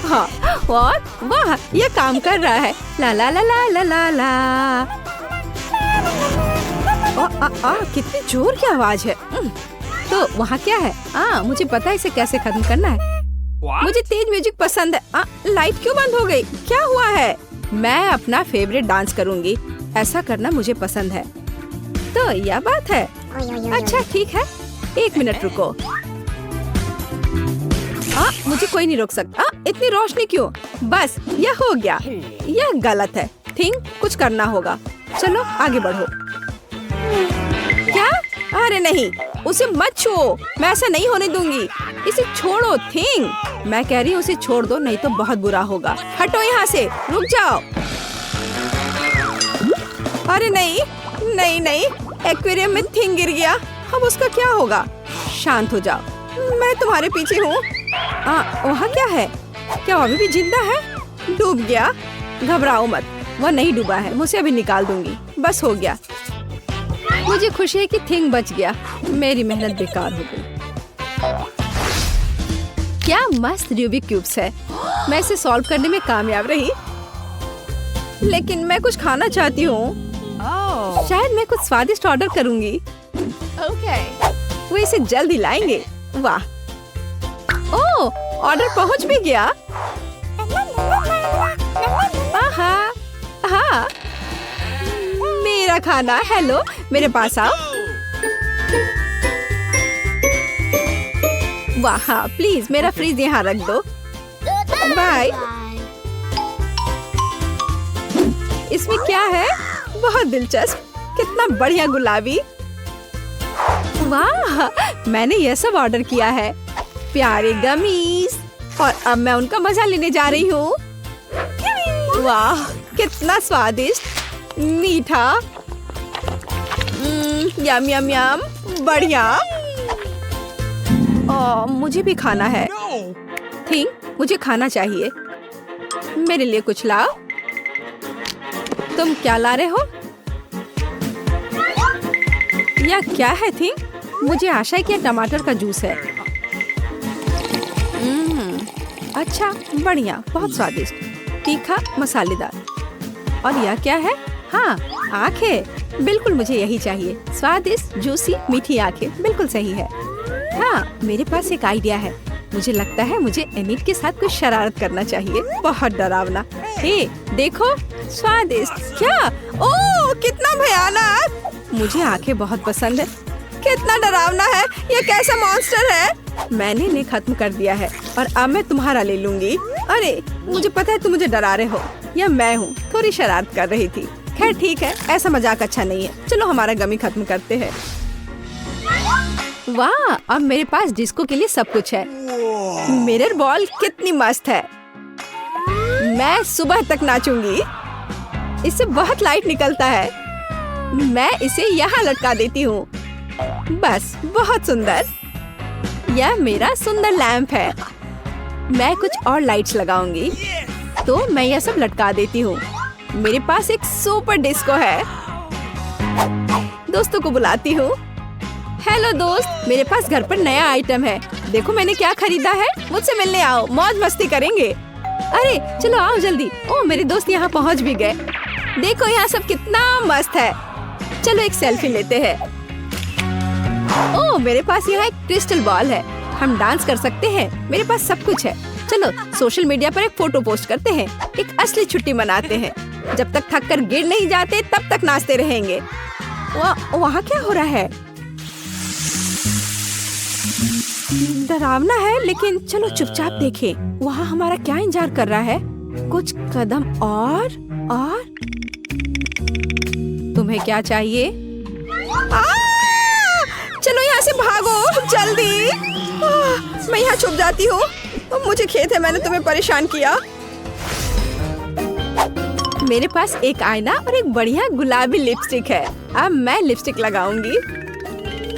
हाँ, और वाह, ये काम कर रहा है। ला ला ला ला ला ला ला। कितनी जोर की आवाज है। तो वहाँ क्या है? मुझे पता है इसे कैसे खत्म करना है। मुझे तेज म्यूजिक पसंद है। लाइट क्यों बंद हो गई? क्या हुआ है? मैं अपना फेवरेट डांस करूंगी। ऐसा करना मुझे पसंद है। तो यह बात है। अच्छा ठीक है, 1 मिनट रुको। मुझे कोई नहीं रोक सकता। इतनी रोशनी क्यों? बस यह हो गया। यह गलत है। थिंक कुछ करना होगा। चलो आगे बढ़ो। क्या? अरे नहीं, उसे मत छुओ। मैं ऐसा नहीं होने दूंगी। इसे छोड़ो थिंक। मैं कह रही हूँ उसे छोड़ दो, नहीं तो बहुत बुरा होगा। हटो यहाँ से, रुक जाओ। अरे नहीं नहीं नहीं, एक्वेरियम में थिंग गिर गया। अब उसका क्या होगा? शांत हो जाओ, मैं तुम्हारे पीछे हूँ। वहाँ क्या है? क्या वो अभी भी जिंदा है? डूब गया? घबराओ मत, वो नहीं डूबा है। मुझे अभी निकाल दूंगी। बस हो गया। मुझे खुशी है कि थिंग बच गया। मेरी मेहनत बेकार हो गई। क्या मस्त रूबिक क्यूब्स है। मैं इसे सॉल्व करने में कामयाब रही, लेकिन मैं कुछ खाना चाहती हूँ। शायद मैं कुछ स्वादिष्ट ऑर्डर करूंगी। वो इसे जल्दी लाएंगे। वाह, ओह, ऑर्डर पहुंच भी गया। हाँ, मेरा खाना। हेलो, मेरे पास आओ। वाह, हाँ, प्लीज मेरा फ्रिज यहाँ रख दो। बाय। इसमें क्या है? बहुत दिलचस्प। कितना बढ़िया गुलाबी। वाह, मैंने यह सब ऑर्डर किया है। प्यारे गमीज। और अब मैं उनका मजा लेने जा रही हूँ। वाह, कितना स्वादिष्ट, मीठा। यम यम यम, बढ़िया। मुझे भी खाना है। थिंक मुझे खाना चाहिए। मेरे लिए कुछ लाओ। तुम क्या ला रहे हो? यह क्या है थिंक? मुझे आशा है कि यह टमाटर का जूस है। अच्छा, बढ़िया, बहुत स्वादिष्ट, तीखा, मसालेदार। और यह क्या है? हाँ, आंखें। बिल्कुल मुझे यही चाहिए। स्वादिष्ट, जूसी, मीठी आंखें। बिल्कुल सही है। हाँ, मेरे पास एक आइडिया है। मुझे लगता है मुझे एमिट के साथ कुछ शरारत करना चाहिए। बहुत डरावना। हे, देखो, स्वादिष्ट। क्या? ओह, कितना भयानक। मुझे आंखें बहुत पसंद है। कितना डरावना है। ये कैसा मॉन्स्टर है? मैंने इन्हें खत्म कर दिया है और अब मैं तुम्हारा ले लूंगी। अरे, मुझे पता है तुम मुझे डरा रहे हो। यह मैं हूँ, थोड़ी शरारत कर रही थी। खैर ठीक है, ऐसा मजाक अच्छा नहीं है। चलो हमारा गमी खत्म करते हैं। वाह, अब मेरे पास डिस्को के लिए सब कुछ है। मिरर बॉल कितनी मस्त है। मैं सुबह तक नाचूंगी। इससे बहुत लाइट निकलता है। मैं इसे यहाँ लटका देती हूँ। बस, बहुत सुंदर। यह मेरा सुंदर लैंप है। मैं कुछ और लाइट्स लगाऊंगी। तो मैं यह सब लटका देती हूँ। मेरे पास एक सुपर डिस्को है। दोस्तों को बुलाती हूँ। हेलो दोस्त, मेरे पास घर पर नया आइटम है। देखो मैंने क्या खरीदा है। मुझसे मिलने आओ, मौज मस्ती करेंगे। अरे चलो आओ जल्दी। ओह, मेरे दोस्त यहाँ पहुँच भी गए। देखो यहाँ सब कितना मस्त है। चलो एक सेल्फी लेते हैं। ओह, मेरे पास यहाँ एक क्रिस्टल बॉल है। हम डांस कर सकते हैं। मेरे पास सब कुछ है। चलो सोशल मीडिया पर एक फोटो पोस्ट करते हैं। एक असली छुट्टी मनाते हैं। जब तक थक कर गिर नहीं जाते तब तक नाचते रहेंगे। वहाँ क्या हो रहा है? डरावना है, लेकिन चलो चुपचाप देखें। वहाँ हमारा क्या इंतजार कर रहा है? कुछ कदम और तुम्हें क्या चाहिए? चलो यहाँ से भागो जल्दी। मैं यहाँ छुप जाती हूँ। मुझे खेद है मैंने तुम्हें परेशान किया। मेरे पास एक आईना और एक बढ़िया गुलाबी लिपस्टिक है। अब मैं लिपस्टिक लगाऊंगी।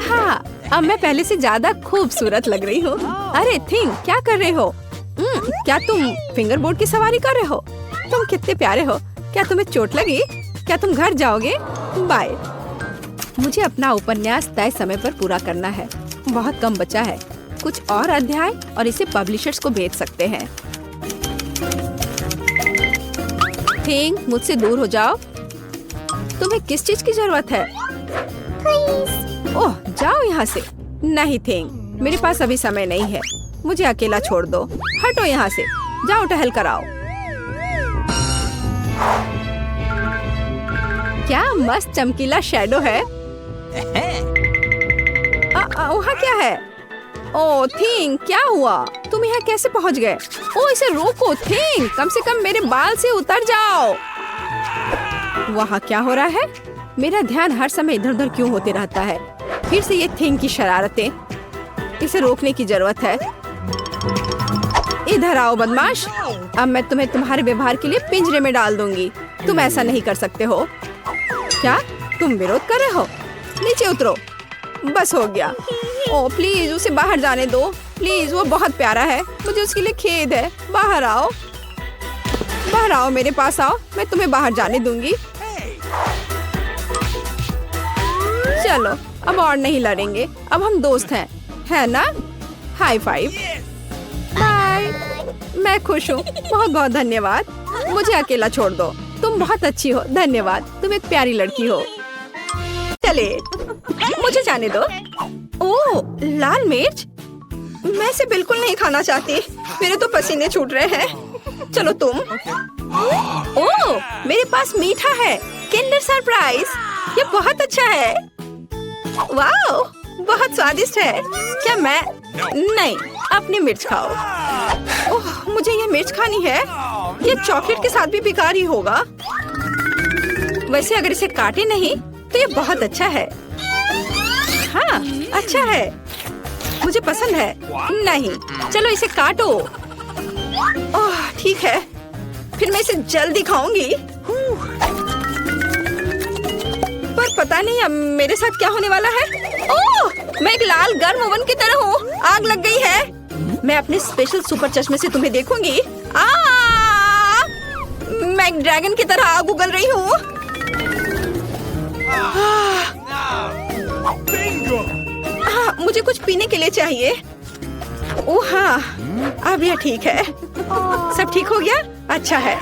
हाँ, अब मैं पहले से ज्यादा खूबसूरत लग रही हूँ। अरे थिंक, क्या कर रहे हो? क्या तुम फिंगर बोर्ड की सवारी कर रहे हो? तुम कितने प्यारे हो। क्या तुम्हें चोट लगी? क्या तुम घर जाओगे? बाय। मुझे अपना उपन्यास तय समय पर पूरा करना है। बहुत कम बचा है। कुछ और अध्याय और इसे पब्लिशर्स को भेज सकते हैं। थिंग, मुझसे दूर हो जाओ। तुम्हें किस चीज की जरूरत है? ओह, जाओ यहाँ से। नहीं थिंग, मेरे पास अभी समय नहीं है। मुझे अकेला छोड़ दो। हटो यहाँ से। जाओ टहल कर आओ। क्या मस्त चमकीला शैडो है। वहाँ क्या है? ओह थिंग, क्या हुआ? तुम यहाँ कैसे पहुँच गए? ओह, इसे रोको थिंग, कम से कम मेरे बाल से उतर जाओ। वहाँ क्या हो रहा है? मेरा ध्यान हर समय इधर उधर क्यों होते रहता है? फिर से ये थिंग की शरारतें। इसे रोकने की जरूरत है। इधर आओ बदमाश। अब मैं तुम्हें तुम्हारे व्यवहार के लिए पिंजरे में डाल दूंगी। तुम ऐसा नहीं कर सकते हो। क्या तुम विरोध कर रहे हो? नीचे उतरो। बस हो गया। ओह प्लीज, उसे बाहर जाने दो प्लीज। वो बहुत प्यारा है। मुझे उसके लिए खेद है। बाहर आओ, बाहर आओ, मेरे पास आओ। मैं तुम्हें बाहर जाने दूंगी। चलो, अब और नहीं लड़ेंगे। अब हम दोस्त हैं, है ना? High five. बाय। मैं खुश हूँ। बहुत बहुत धन्यवाद। मुझे अकेला छोड़ दो। तुम बहुत अच्छी हो। धन्यवाद। तुम एक प्यारी लड़की हो। चले, मुझे जाने दो। ओह, लाल मिर्च। मैं इसे बिल्कुल नहीं खाना चाहती। मेरे तो पसीने छूट रहे हैं। चलो तुम। ओह, मेरे पास मीठा है। Kinder surprise. ये बहुत अच्छा है। वाओ, बहुत स्वादिष्ट है। क्या मैं? नहीं, अपनी मिर्च खाओ। ओह, मुझे ये मिर्च खानी है। ये चॉकलेट के साथ भी बेकार ही होगा। वैसे अगर इसे काटे नहीं तो ये बहुत अच्छा है। हाँ, अच्छा है। मुझे पसंद है। नहीं, चलो इसे काटो। ओह, ठीक है। फिर मैं इसे जल्दी खाऊंगी। पर पता नहीं अब मेरे साथ क्या होने वाला है। ओह, मैं एक लाल गर्म ओवन की तरह हूँ। आग लग गई है। मैं अपने स्पेशल सुपर चश्मे से तुम्हें देखूंगी। मैं एक ड्रैगन की तरह आग उगल रही हूँ। मुझे कुछ पीने के लिए चाहिए। ओह हाँ, अब यह ठीक है। सब ठीक हो गया? अच्छा है।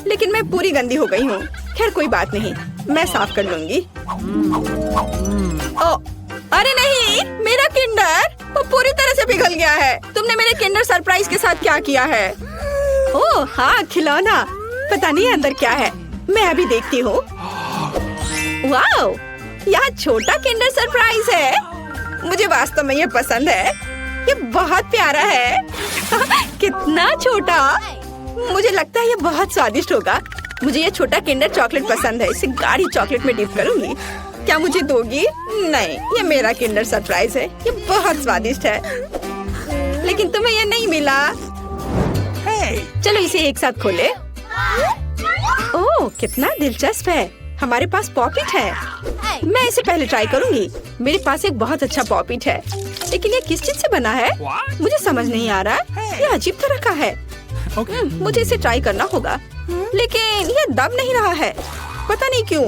लेकिन मैं पूरी गंदी हो गई हूँ। खैर कोई बात नहीं, मैं साफ कर लूंगी। ओह, अरे नहीं, मेरा किंडर वो पूरी तरह से पिघल गया है। तुमने मेरे किंडर सरप्राइज के साथ क्या किया है? ओह हाँ, खिलौना। पता नहीं अंदर क्या है। मैं अभी देखती हूँ। वाओ, यहाँ छोटा किंडर सरप्राइज है। मुझे वास्तव में ये पसंद है। ये बहुत प्यारा है। कितना छोटा। मुझे लगता है ये बहुत स्वादिष्ट होगा। मुझे ये छोटा किंडर चॉकलेट पसंद है। इसे गाढ़ी चॉकलेट में डिप करूंगी। क्या मुझे दोगी? नहीं, ये मेरा किंडर सरप्राइज है। ये बहुत स्वादिष्ट है। लेकिन तुम्हें ये नहीं मिला। चलो इसे एक साथ खोले। ओह, कितना दिलचस्प है। हमारे पास पॉपिट है। मैं इसे पहले ट्राई करूंगी। मेरे पास एक बहुत अच्छा पॉपिट है। लेकिन ये किस चीज से बना है? मुझे समझ नहीं आ रहा। ये अजीब तरह का है। मुझे इसे ट्राई करना होगा। लेकिन ये दब नहीं रहा है। पता नहीं क्यों।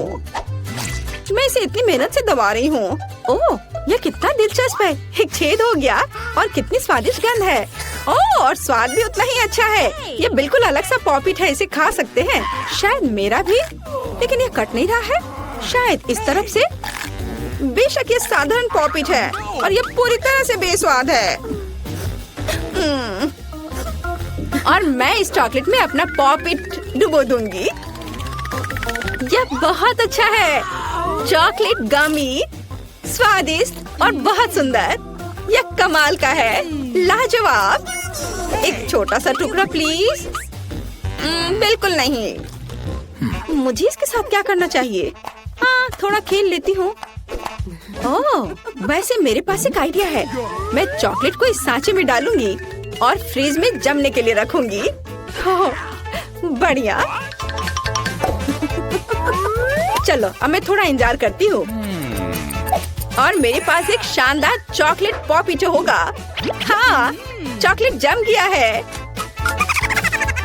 मैं इसे इतनी मेहनत से दबा रही हूँ। ओह, ये कितना दिलचस्प है। एक छेद हो गया और कितनी स्वादिष्ट गंध है। ओह, और स्वाद भी उतना ही अच्छा है। ये बिल्कुल अलग सा पॉपिट है। इसे खा सकते हैं। शायद मेरा भी। लेकिन ये कट नहीं रहा है। शायद इस तरफ से। बेशक ये साधारण पॉपिट है और ये पूरी तरह से बेस्वाद है। और मैं इस चॉकलेट में अपना पॉपिट डुबो दूंगी। यह बहुत अच्छा है। चॉकलेट गमी, स्वादिष्ट और बहुत सुंदर। यह कमाल का है। लाजवाब। एक छोटा सा टुकड़ा प्लीज। बिल्कुल नहीं। मुझे इसके साथ क्या करना चाहिए? हाँ, थोड़ा खेल लेती हूँ। ओह, वैसे मेरे पास एक आइडिया है। मैं चॉकलेट को इस सांचे में डालूंगी और फ्रीज में जमने के लिए रखूंगी। ओह, बढ़िया। चलो अब मैं थोड़ा इंतजार करती हूँ। और मेरे पास एक शानदार चॉकलेट पॉपिटो होगा। हाँ, चॉकलेट जम गया है।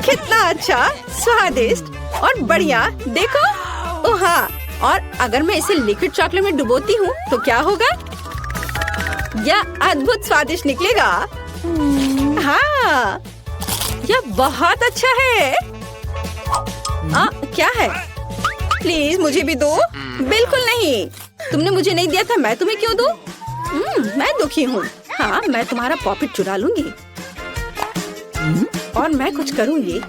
कितना अच्छा, स्वादिष्ट और बढ़िया। देखो। ओह हाँ, और अगर मैं इसे लिक्विड चॉकलेट में डुबोती हूँ तो क्या होगा? यह अद्भुत स्वादिष्ट निकलेगा। हाँ, यह बहुत अच्छा है। क्या है? प्लीज मुझे भी दो। बिल्कुल नहीं, तुमने मुझे नहीं दिया था, मैं तुम्हें क्यों दूं? मैं दुखी हूँ। हाँ, मैं तुम्हारा पॉकेट चुरा लूंगी और मैं कुछ करूंगी।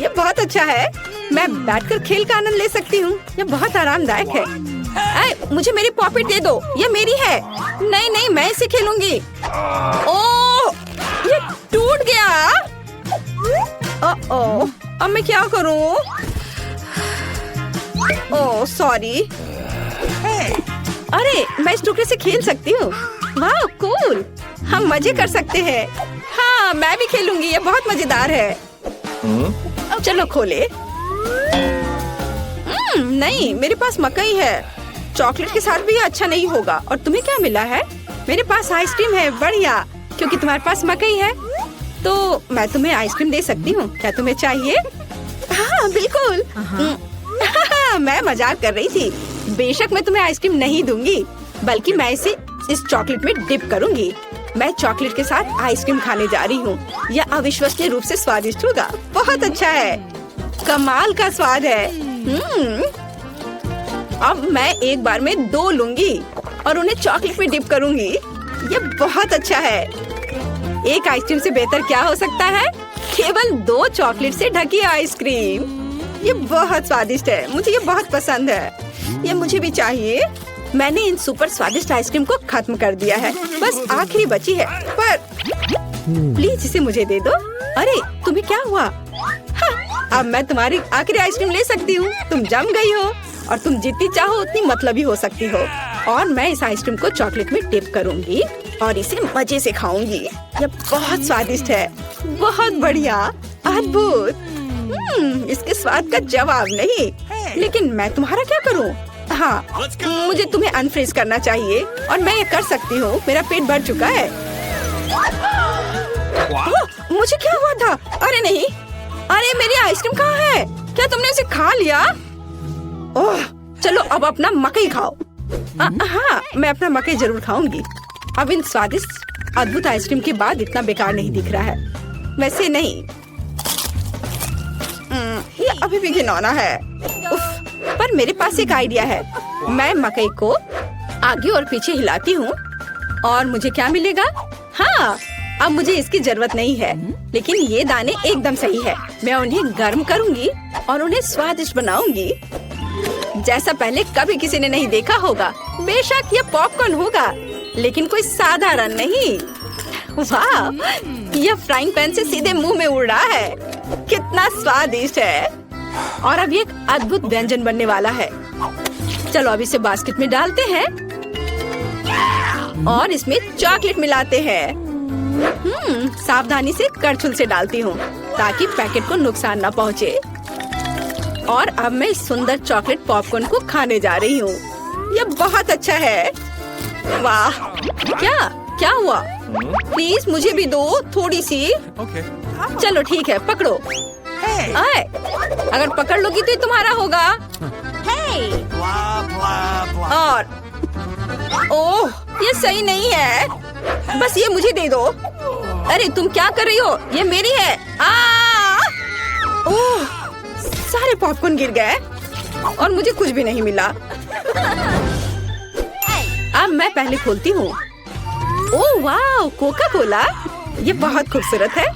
ये बहुत अच्छा है। मैं बैठकर खेल का आनंद ले सकती हूँ। ये बहुत आरामदायक है। मुझे मेरी पॉकेट दे दो, ये मेरी है। नहीं नहीं, मैं इसे खेलूंगी। ओह, ये टूट गया। ओह, अब मैं क्या करूँ? Oh sorry. अरे, मैं इस टुकड़े से खेल सकती हूँ। वाह कूल, हम मजे कर सकते हैं। हाँ, मैं भी खेलूंगी, ये बहुत मजेदार है। चलो खोले। नहीं, मेरे पास मकई है। चॉकलेट के साथ भी अच्छा नहीं होगा। और तुम्हें क्या मिला है? मेरे पास आइसक्रीम है। बढ़िया, क्योंकि तुम्हारे पास मकई है तो मैं तुम्हें आइसक्रीम दे सकती हूँ। क्या तुम्हें चाहिए? हाँ बिल्कुल। मैं मजाक कर रही थी। बेशक मैं तुम्हें आइसक्रीम नहीं दूंगी, बल्कि मैं इसे इस चॉकलेट में डिप करूंगी। मैं चॉकलेट के साथ आइसक्रीम खाने जा रही हूँ। यह अविश्वसनीय रूप से स्वादिष्ट होगा। बहुत अच्छा है, कमाल का स्वाद है। अब मैं एक बार में 2 लूंगी और उन्हें चॉकलेट में डिप करूंगी। यह बहुत अच्छा है। एक आइसक्रीम से बेहतर क्या हो सकता है? केवल 2 चॉकलेट से ढकी आइसक्रीम। ये बहुत स्वादिष्ट है, मुझे ये बहुत पसंद है। ये मुझे भी चाहिए। मैंने इन सुपर स्वादिष्ट आइसक्रीम को खत्म कर दिया है, बस आखिरी बची है। पर प्लीज इसे मुझे दे दो। अरे, तुम्हें क्या हुआ? हाँ, अब मैं तुम्हारी आखिरी आइसक्रीम ले सकती हूँ। तुम जम गई हो और तुम जितनी चाहो उतनी मतलबी हो सकती हो। और मैं इस आइसक्रीम को चॉकलेट में डिप करूंगी और इसे मजे से खाऊंगी। यह बहुत स्वादिष्ट है, बहुत बढ़िया, अद्भुत। इसके स्वाद का जवाब नहीं। लेकिन मैं तुम्हारा क्या करूं? हाँ, मुझे तुम्हें अनफ्रीज करना चाहिए और मैं ये कर सकती हूँ। मेरा पेट भर चुका है। मुझे क्या हुआ था? अरे नहीं, अरे मेरी आइसक्रीम कहाँ है? क्या तुमने उसे खा लिया? ओह, चलो अब अपना मकई खाओ। हाँ, मैं अपना मकई जरूर खाऊंगी। अब इन स्वादिष्ट अद्भुत आइसक्रीम के बाद इतना बेकार नहीं दिख रहा है। वैसे नहीं, ये अभी भी घिनौना है। उफ, पर मेरे पास एक आइडिया है। मैं मकई को आगे और पीछे हिलाती हूँ और मुझे क्या मिलेगा? हाँ, अब मुझे इसकी जरूरत नहीं है, लेकिन ये दाने एकदम सही है। मैं उन्हें गर्म करूँगी और उन्हें स्वादिष्ट बनाऊंगी, जैसा पहले कभी किसी ने नहीं देखा होगा। बेशक ये पॉपकॉर्न होगा, लेकिन कोई साधारण नहीं। वाह, यह फ्राइंग पैन से सीधे मुंह में उड़ रहा है। कितना स्वादिष्ट है। और अब ये एक अद्भुत व्यंजन बनने वाला है। चलो अब इसे बास्केट में डालते हैं और इसमें चॉकलेट मिलाते हैं। सावधानी से करछुल से डालती हूँ ताकि पैकेट को नुकसान न पहुँचे। और अब मैं इस सुंदर चॉकलेट पॉपकॉर्न को खाने जा रही हूँ। यह बहुत अच्छा है। वाह, क्या हुआ? प्लीज मुझे भी दो थोड़ी सी। चलो ठीक है, पकड़ो। आए, अगर पकड़ लोगी तो ये तुम्हारा होगा। और ओह, ये सही नहीं है। बस ये मुझे दे दो। अरे तुम क्या कर रही हो? ये मेरी है। ओह, सारे पॉपकॉर्न गिर गए और मुझे कुछ भी नहीं मिला। अब मैं पहले खोलती हूँ। ओह वाह, कोका कोला। ये बहुत खूबसूरत है।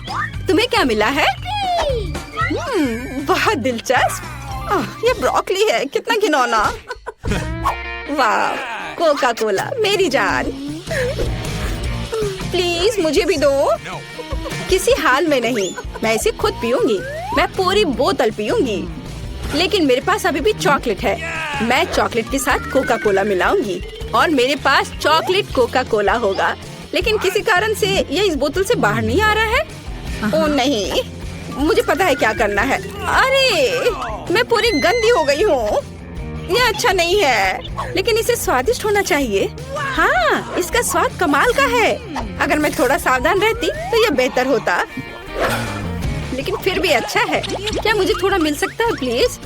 तुम्हें क्या मिला है? बहुत दिलचस्प। ये ब्रोकली है, कितना घिनौना। वाह, कोका कोला मेरी जान। प्लीज मुझे भी दो। किसी हाल में नहीं, मैं इसे खुद पीऊंगी। मैं पूरी बोतल पीऊंगी। लेकिन मेरे पास अभी भी चॉकलेट है। मैं चॉकलेट के साथ कोका कोला मिलाऊंगी और मेरे पास चॉकलेट कोका कोला होगा। लेकिन किसी कारण से ये इस बोतल से बाहर नहीं आ रहा है। ओह नहीं, मुझे पता है क्या करना है। अरे, मैं पूरी गंदी हो गई हूँ। ये अच्छा नहीं है, लेकिन इसे स्वादिष्ट होना चाहिए। हाँ, इसका स्वाद कमाल का है। अगर मैं थोड़ा सावधान रहती तो यह बेहतर होता। लेकिन फिर भी अच्छा है। क्या मुझे थोड़ा मिल सकता है प्लीज?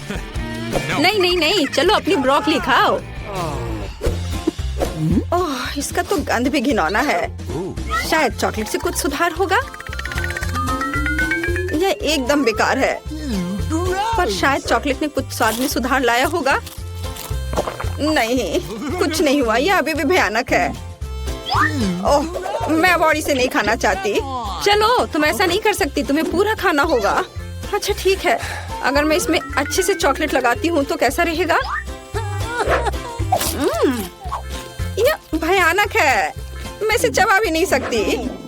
नहीं नहीं नहीं, चलो अपनी ब्रोकली खाओ। ओह, इसका तो गंध भी घिनौना है। शायद चॉकलेट से कुछ सुधार होगा। यह एकदम बेकार है, पर शायद चॉकलेट ने कुछ स्वाद में सुधार लाया होगा। नहीं, कुछ नहीं हुआ। यह अभी भी भयानक है। ओह, मैं अब और इसे नहीं खाना चाहती। चलो, तुम ऐसा नहीं कर सकती, तुम्हें पूरा खाना होगा। अच्छा ठीक है, अगर मैं इसमें अच्छे से चॉकलेट लगाती हूँ तो कैसा रहेगा? यह भयानक है, मैं इसे चबा भी नहीं सकती।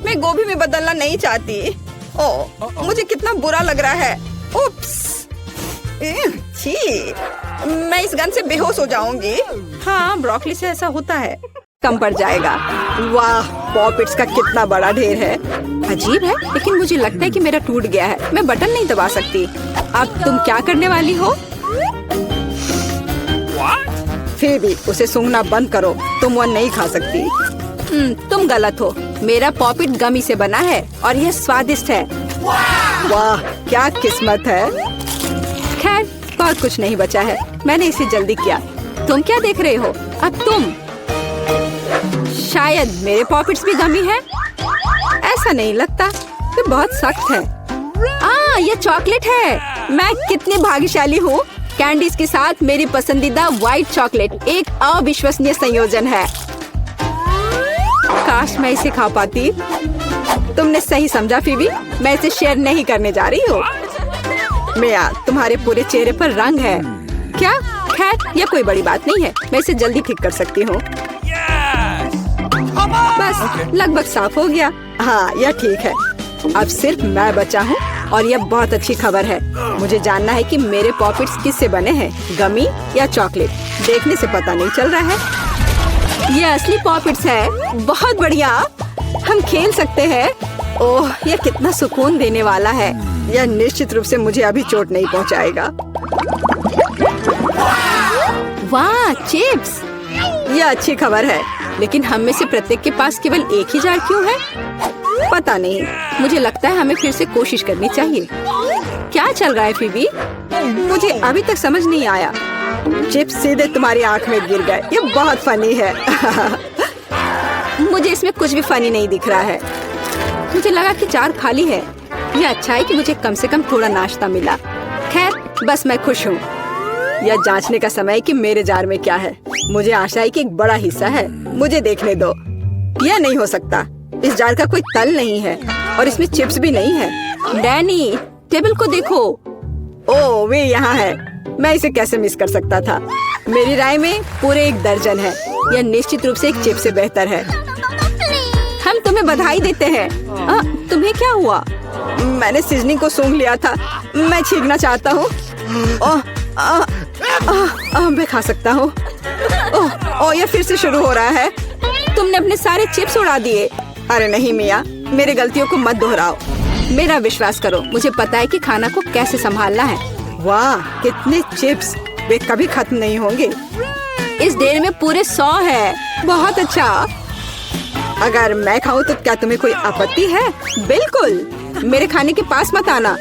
मैं गोभी में बदलना नहीं चाहती। ओह, मुझे कितना बुरा लग रहा है। उप्स, छी, मैं इस गंध से बेहोश हो जाऊंगी। हाँ, ब्रोकली से ऐसा होता है। कम पड़ जाएगा। वाह, पॉपिट्स का कितना बड़ा ढेर है। अजीब है, लेकिन मुझे लगता है कि मेरा टूट गया है। मैं बटन नहीं दबा सकती। अब तुम क्या करने वाली हो? फिर भी उसे सूंघना बंद करो, तुम वह नहीं खा सकती। तुम गलत हो। मेरा पॉपिट गमी से बना है और यह स्वादिष्ट है। वाह, क्या किस्मत है। खैर, बहुत कुछ नहीं बचा है। मैंने इसे जल्दी किया। तुम क्या देख रहे हो? अब तुम। शायद मेरे पॉपिट्स भी गमी है। ऐसा नहीं लगता, ये बहुत सख्त है। ये चॉकलेट है। मैं कितनी भाग्यशाली हूँ। कैंडीज के साथ मेरी पसंदीदा व्हाइट चॉकलेट एक अविश्वसनीय संयोजन है। काश मैं इसे खा पाती। तुमने सही समझा फीबी, मैं इसे शेयर नहीं करने जा रही हूँ। मिया, तुम्हारे पूरे चेहरे पर रंग है। क्या? खैर, यह कोई बड़ी बात नहीं है। मैं इसे जल्दी ठीक कर सकती हूँ। बस लगभग साफ हो गया। हाँ, यह ठीक है। अब सिर्फ मैं बचा हूँ और यह बहुत अच्छी खबर है। मुझे जानना है कि मेरे पॉपिट्स किससे बने हैं, गमी या चॉकलेट। देखने से पता नहीं चल रहा है। ये असली पॉपिट्स है। बहुत बढ़िया, हम खेल सकते हैं। ओह, यह कितना सुकून देने वाला है। यह निश्चित रूप से मुझे अभी चोट नहीं पहुंचाएगा। वाह, चिप्स। यह अच्छी खबर है, लेकिन हम में से प्रत्येक के पास केवल एक ही जार क्यों है? पता नहीं, मुझे लगता है हमें फिर से कोशिश करनी चाहिए। क्या चल रहा है फीबी? मुझे अभी तक समझ नहीं आया। चिप्स सीधे तुम्हारी आंख में गिर गए। ये बहुत फनी है। मुझे इसमें कुछ भी फनी नहीं दिख रहा है। मुझे लगा कि जार खाली है। यह अच्छा है कि मुझे कम से कम थोड़ा नाश्ता मिला। खैर, बस मैं खुश हूँ। यह जांचने का समय है कि मेरे जार में क्या है। मुझे आशा है कि एक बड़ा हिस्सा है। मुझे देखने दो। यह नहीं हो सकता। इस जार का कोई तल नहीं है और इसमें चिप्स भी नहीं है। डैनी, टेबल को देखो। ओह, वे यहाँ है। मैं इसे कैसे मिस कर सकता था? मेरी राय में पूरे 1 दर्जन है। यह निश्चित रूप से एक चिप्स से बेहतर है। हम तुम्हें बधाई देते हैं। तुम्हें क्या हुआ? मैंने सीजनिंग को सूंघ लिया था। मैं छींकना चाहता हूँ। मैं खा सकता हूँ। ओह, यह फिर से शुरू हो रहा है। तुमने अपने सारे चिप्स उड़ा दिए। अरे नहीं मिया, मेरे गलतियों को मत दोहराओ। मेरा विश्वास करो, मुझे पता है कि खाना को कैसे संभालना है। वाह, कितने चिप्स। वे कभी खत्म नहीं होंगे। इस ढेर में पूरे 100 है। बहुत अच्छा। अगर मैं खाऊं तो क्या तुम्हें कोई आपत्ति है? बिल्कुल। मेरे खाने के पास मत आना।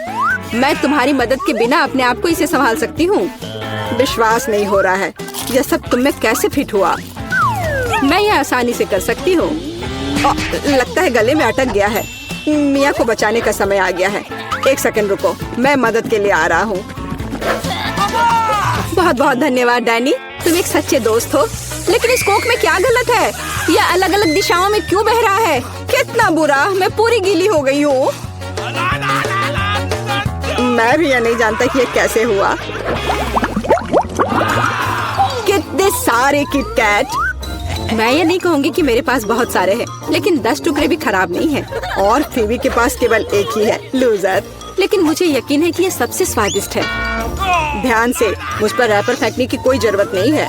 मैं तुम्हारी मदद के बिना अपने आप को इसे संभाल सकती हूँ। विश्वास नहीं हो रहा है, यह सब तुम में कैसे फिट हुआ? मैं यह आसानी से कर सकती हूँ। लगता है गले में अटक गया है। मिया को बचाने का समय आ गया है। 1 सेकंड रुको, मैं मदद के लिए आ रहा हूँ। बहुत बहुत धन्यवाद डैनी, तुम एक सच्चे दोस्त हो। लेकिन इस कोक में क्या गलत है? यह अलग अलग दिशाओं में क्यों बह रहा है? कितना बुरा, मैं पूरी गीली हो गई हूँ। मैं भी यह नहीं जानता कि यह कैसे हुआ। कितने सारे किटकैट। मैं ये नहीं कहूँगी कि मेरे पास बहुत सारे हैं, लेकिन 10 टुकड़े भी खराब नहीं है। और फीबी के पास केवल एक ही है, लूजर। लेकिन मुझे यकीन है कि ये सबसे स्वादिष्ट है। ध्यान से, मुझ पर रैपर फेंकने की कोई जरूरत नहीं है।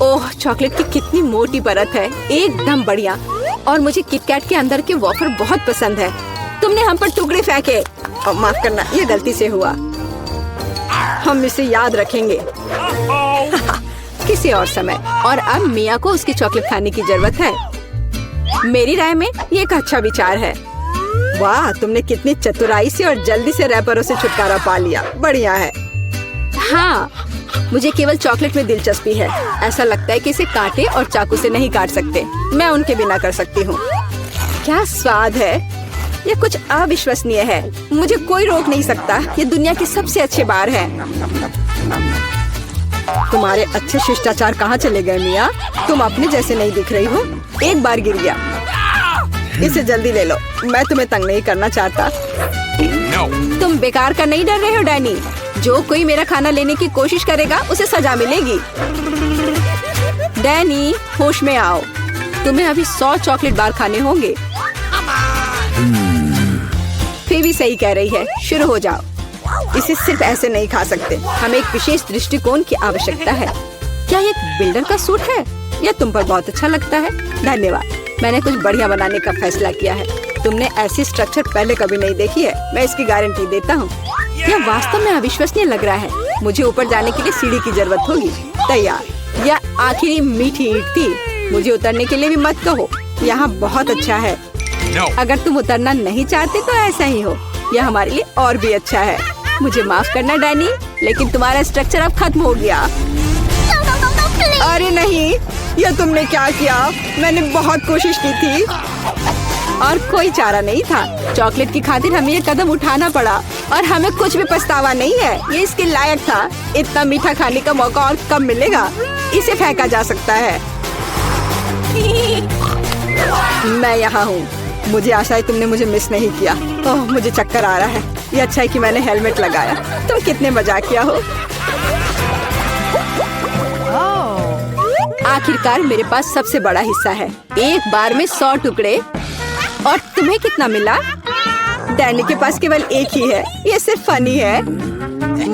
ओह, चॉकलेट की कितनी मोटी परत है, एकदम बढ़िया। और मुझे किटकैट के अंदर के वॉफर बहुत पसंद है। तुमने हम पर टुकड़े फेंके। माफ करना, ये गलती से हुआ। हम इसे याद रखेंगे। किसी और समय। और अब मिया को उसकी चॉकलेट खाने की जरूरत है। मेरी राय में ये एक अच्छा विचार है। वाह, तुमने कितनी चतुराई से और जल्दी से रैपरों से छुटकारा पा लिया। बढ़िया है। हाँ, मुझे केवल चॉकलेट में दिलचस्पी है। ऐसा लगता है कि इसे काटे और चाकू से नहीं काट सकते। मैं उनके बिना कर सकती हूँ। क्या स्वाद है, ये कुछ अविश्वसनीय है। मुझे कोई रोक नहीं सकता। ये दुनिया के सबसे अच्छे बार है। तुम्हारे अच्छे शिष्टाचार कहाँ चले गए मिया? तुम अपने जैसे नहीं दिख रही हो। एक बार गिर गया। इसे जल्दी ले लो, मैं तुम्हें तंग नहीं करना चाहता। तुम बेकार का नहीं डर रहे हो डैनी? जो कोई मेरा खाना लेने की कोशिश करेगा उसे सजा मिलेगी। डैनी, होश में आओ। तुम्हें अभी 100 चॉकलेट बार खाने होंगे। फेबी सही कह रही है, शुरू हो जाओ। इसे सिर्फ ऐसे नहीं खा सकते। हमें एक विशेष दृष्टिकोण की आवश्यकता है। क्या ये एक बिल्डर का सूट है? यह तुम पर बहुत अच्छा लगता है। धन्यवाद। मैंने कुछ बढ़िया बनाने का फैसला किया है। तुमने ऐसी स्ट्रक्चर पहले कभी नहीं देखी है। मैं इसकी गारंटी देता हूँ। यह वास्तव में अविश्वसनीय लग रहा है। मुझे ऊपर जाने के लिए सीढ़ी की जरूरत होगी। तैयार। यह आखिरी मीठी ईंट थी। मुझे उतरने के लिए भी मत कहो। यहाँ बहुत अच्छा है। अगर तुम उतरना नहीं चाहते तो ऐसा ही हो। यह हमारे लिए और भी अच्छा है। मुझे माफ करना डैनी, लेकिन तुम्हारा स्ट्रक्चर अब खत्म हो गया। अरे नहीं, यह तुमने क्या किया? मैंने बहुत कोशिश की थी और कोई चारा नहीं था। चॉकलेट की खातिर हमें ये कदम उठाना पड़ा और हमें कुछ भी पछतावा नहीं है। ये इसके लायक था। इतना मीठा खाने का मौका और कब मिलेगा? इसे फेंका जा सकता है। मैं यहाँ हूँ। मुझे आशा है तुमने मुझे मिस नहीं किया। ओह, मुझे चक्कर आ रहा है। ये अच्छा है कि मैंने हेलमेट लगाया। तुम कितने मजाकिया हो। आखिरकार मेरे पास सबसे बड़ा हिस्सा है। एक बार में 100 टुकड़े। और तुम्हें कितना मिला? डैनी के पास केवल एक ही है। ये सिर्फ फनी है।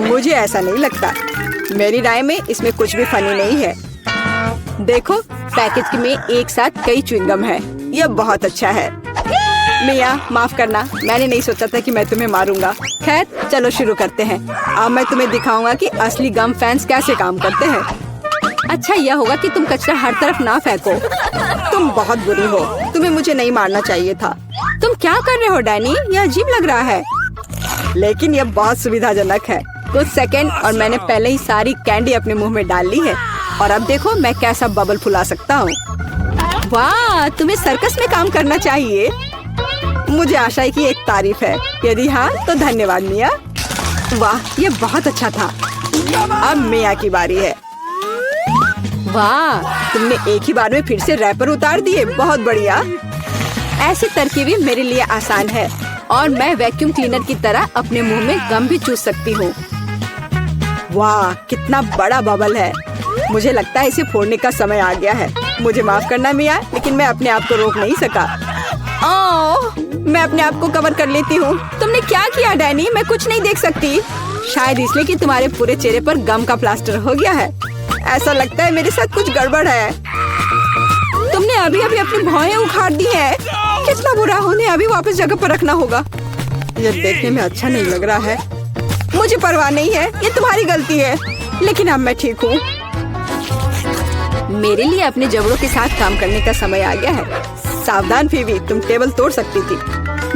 मुझे ऐसा नहीं लगता। मेरी राय में इसमें कुछ भी फनी नहीं है। देखो, पैकेज में एक साथ कई च्युइंगम है। यह बहुत अच्छा है। मिया, माफ करना, मैंने नहीं सोचा था कि मैं तुम्हें मारूंगा। खैर, चलो शुरू करते हैं। अब मैं तुम्हें दिखाऊंगा कि असली गम फैंस कैसे काम करते हैं। अच्छा यह होगा कि तुम कचरा हर तरफ ना फेंको। तुम बहुत बुरी हो। तुम्हें मुझे नहीं मारना चाहिए था। तुम क्या कर रहे हो डैनी? यह अजीब लग रहा है। लेकिन यह बहुत सुविधाजनक है। कुछ सेकंड और मैंने पहले ही सारी कैंडी अपने मुंह में डाल ली है। और अब देखो मैं कैसा बबल फुला सकता हूँ। वाह, तुम्हें सर्कस में काम करना चाहिए। मुझे आशा है कि एक तारीफ है। यदि हाँ तो धन्यवाद मिया। वाह, ये बहुत अच्छा था। अब मिया की बारी है। वाह, तुमने एक ही बार में फिर से रैपर उतार दिए। बहुत बढ़िया। ऐसी तरकीबें मेरे लिए आसान है और मैं वैक्यूम क्लीनर की तरह अपने मुंह में गम भी चूस सकती हूँ। वाह, कितना बड़ा बबल है। मुझे लगता है इसे फोड़ने का समय आ गया है। मुझे माफ करना मिया, लेकिन मैं अपने आप को रोक नहीं सका। ओह, मैं अपने आप को कवर कर लेती हूँ। तुमने क्या किया डैनी? मैं कुछ नहीं देख सकती। शायद इसलिए कि तुम्हारे पूरे चेहरे पर गम का प्लास्टर हो गया है। ऐसा लगता है मेरे साथ कुछ गड़बड़ है। तुमने अभी अभी अपनी भौहें उखाड़ दी है। कितना बुरा। उन्हें अभी वापस जगह पर रखना होगा। यह देखने में अच्छा नहीं लग रहा है। मुझे परवाह नहीं है, ये तुम्हारी गलती है। लेकिन अब मैं ठीक हूँ। मेरे लिए अपने जबड़ों के साथ काम करने का समय आ गया है। सावधान फेबी, तुम टेबल तोड़ सकती थी।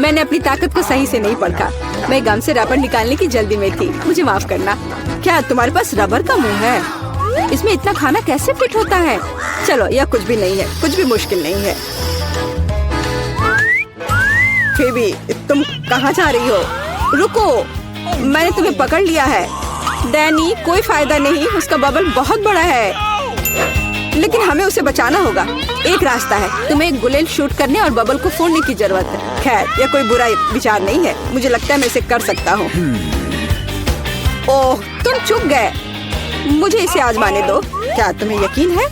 मैंने अपनी ताकत को सही से नहीं परखा। मैं गम से रबर निकालने की जल्दी में थी। मुझे माफ करना। क्या तुम्हारे पास रबर का मुंह है? इसमें इतना खाना कैसे फिट होता है? चलो, यह कुछ भी नहीं है। कुछ भी मुश्किल नहीं है। फेबी, तुम कहाँ जा रही हो? रुको, मैंने तुम्हें पकड़ लिया है। डैनी, कोई फायदा नहीं। उसका बबल बहुत बड़ा है, लेकिन हमें उसे बचाना होगा। एक रास्ता है। तुम्हें एक बुलेट शूट करने और बबल को फोड़ने की जरूरत है। खैर, यह कोई बुरा विचार नहीं है। मुझे लगता है मैं इसे कर सकता हूँ। ओह, तुम चुप गए। मुझे इसे आजमाने दो। क्या तुम्हें यकीन है?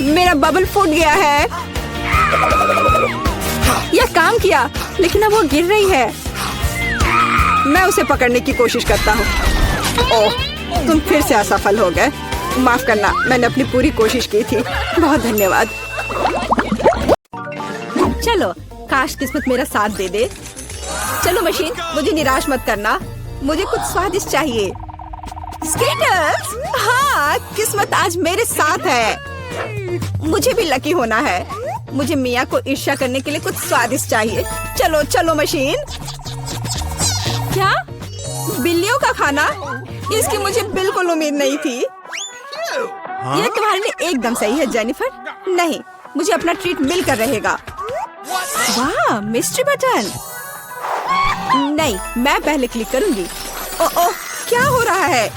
मेरा बबल फूट गया है। यह काम किया, लेकिन अब वो गिर रही है। मैं उसे पकड़ने की कोशिश करता हूँ। ओह, तुम फिर से असफल हो गए। माफ करना, मैंने अपनी पूरी कोशिश की थी। बहुत धन्यवाद। चलो, काश किस्मत मेरा साथ दे दे। चलो मशीन, मुझे निराश मत करना। मुझे कुछ स्वादिष्ट चाहिए। स्केटर्स, हाँ, किस्मत आज मेरे साथ है। मुझे भी लकी होना है। मुझे मिया को ईर्ष्या करने के लिए कुछ स्वादिष्ट चाहिए। चलो चलो मशीन। क्या? बिल्लियों का खाना? इसकी मुझे बिल्कुल उम्मीद नहीं थी। ये तुम्हारे लिए एकदम सही है जेनिफर। नहीं, मुझे अपना ट्रीट मिलकर रहेगा। वाह, मिस्ट्री बटन। नहीं, मैं पहले क्लिक करूंगी। ओह, क्या हो रहा है?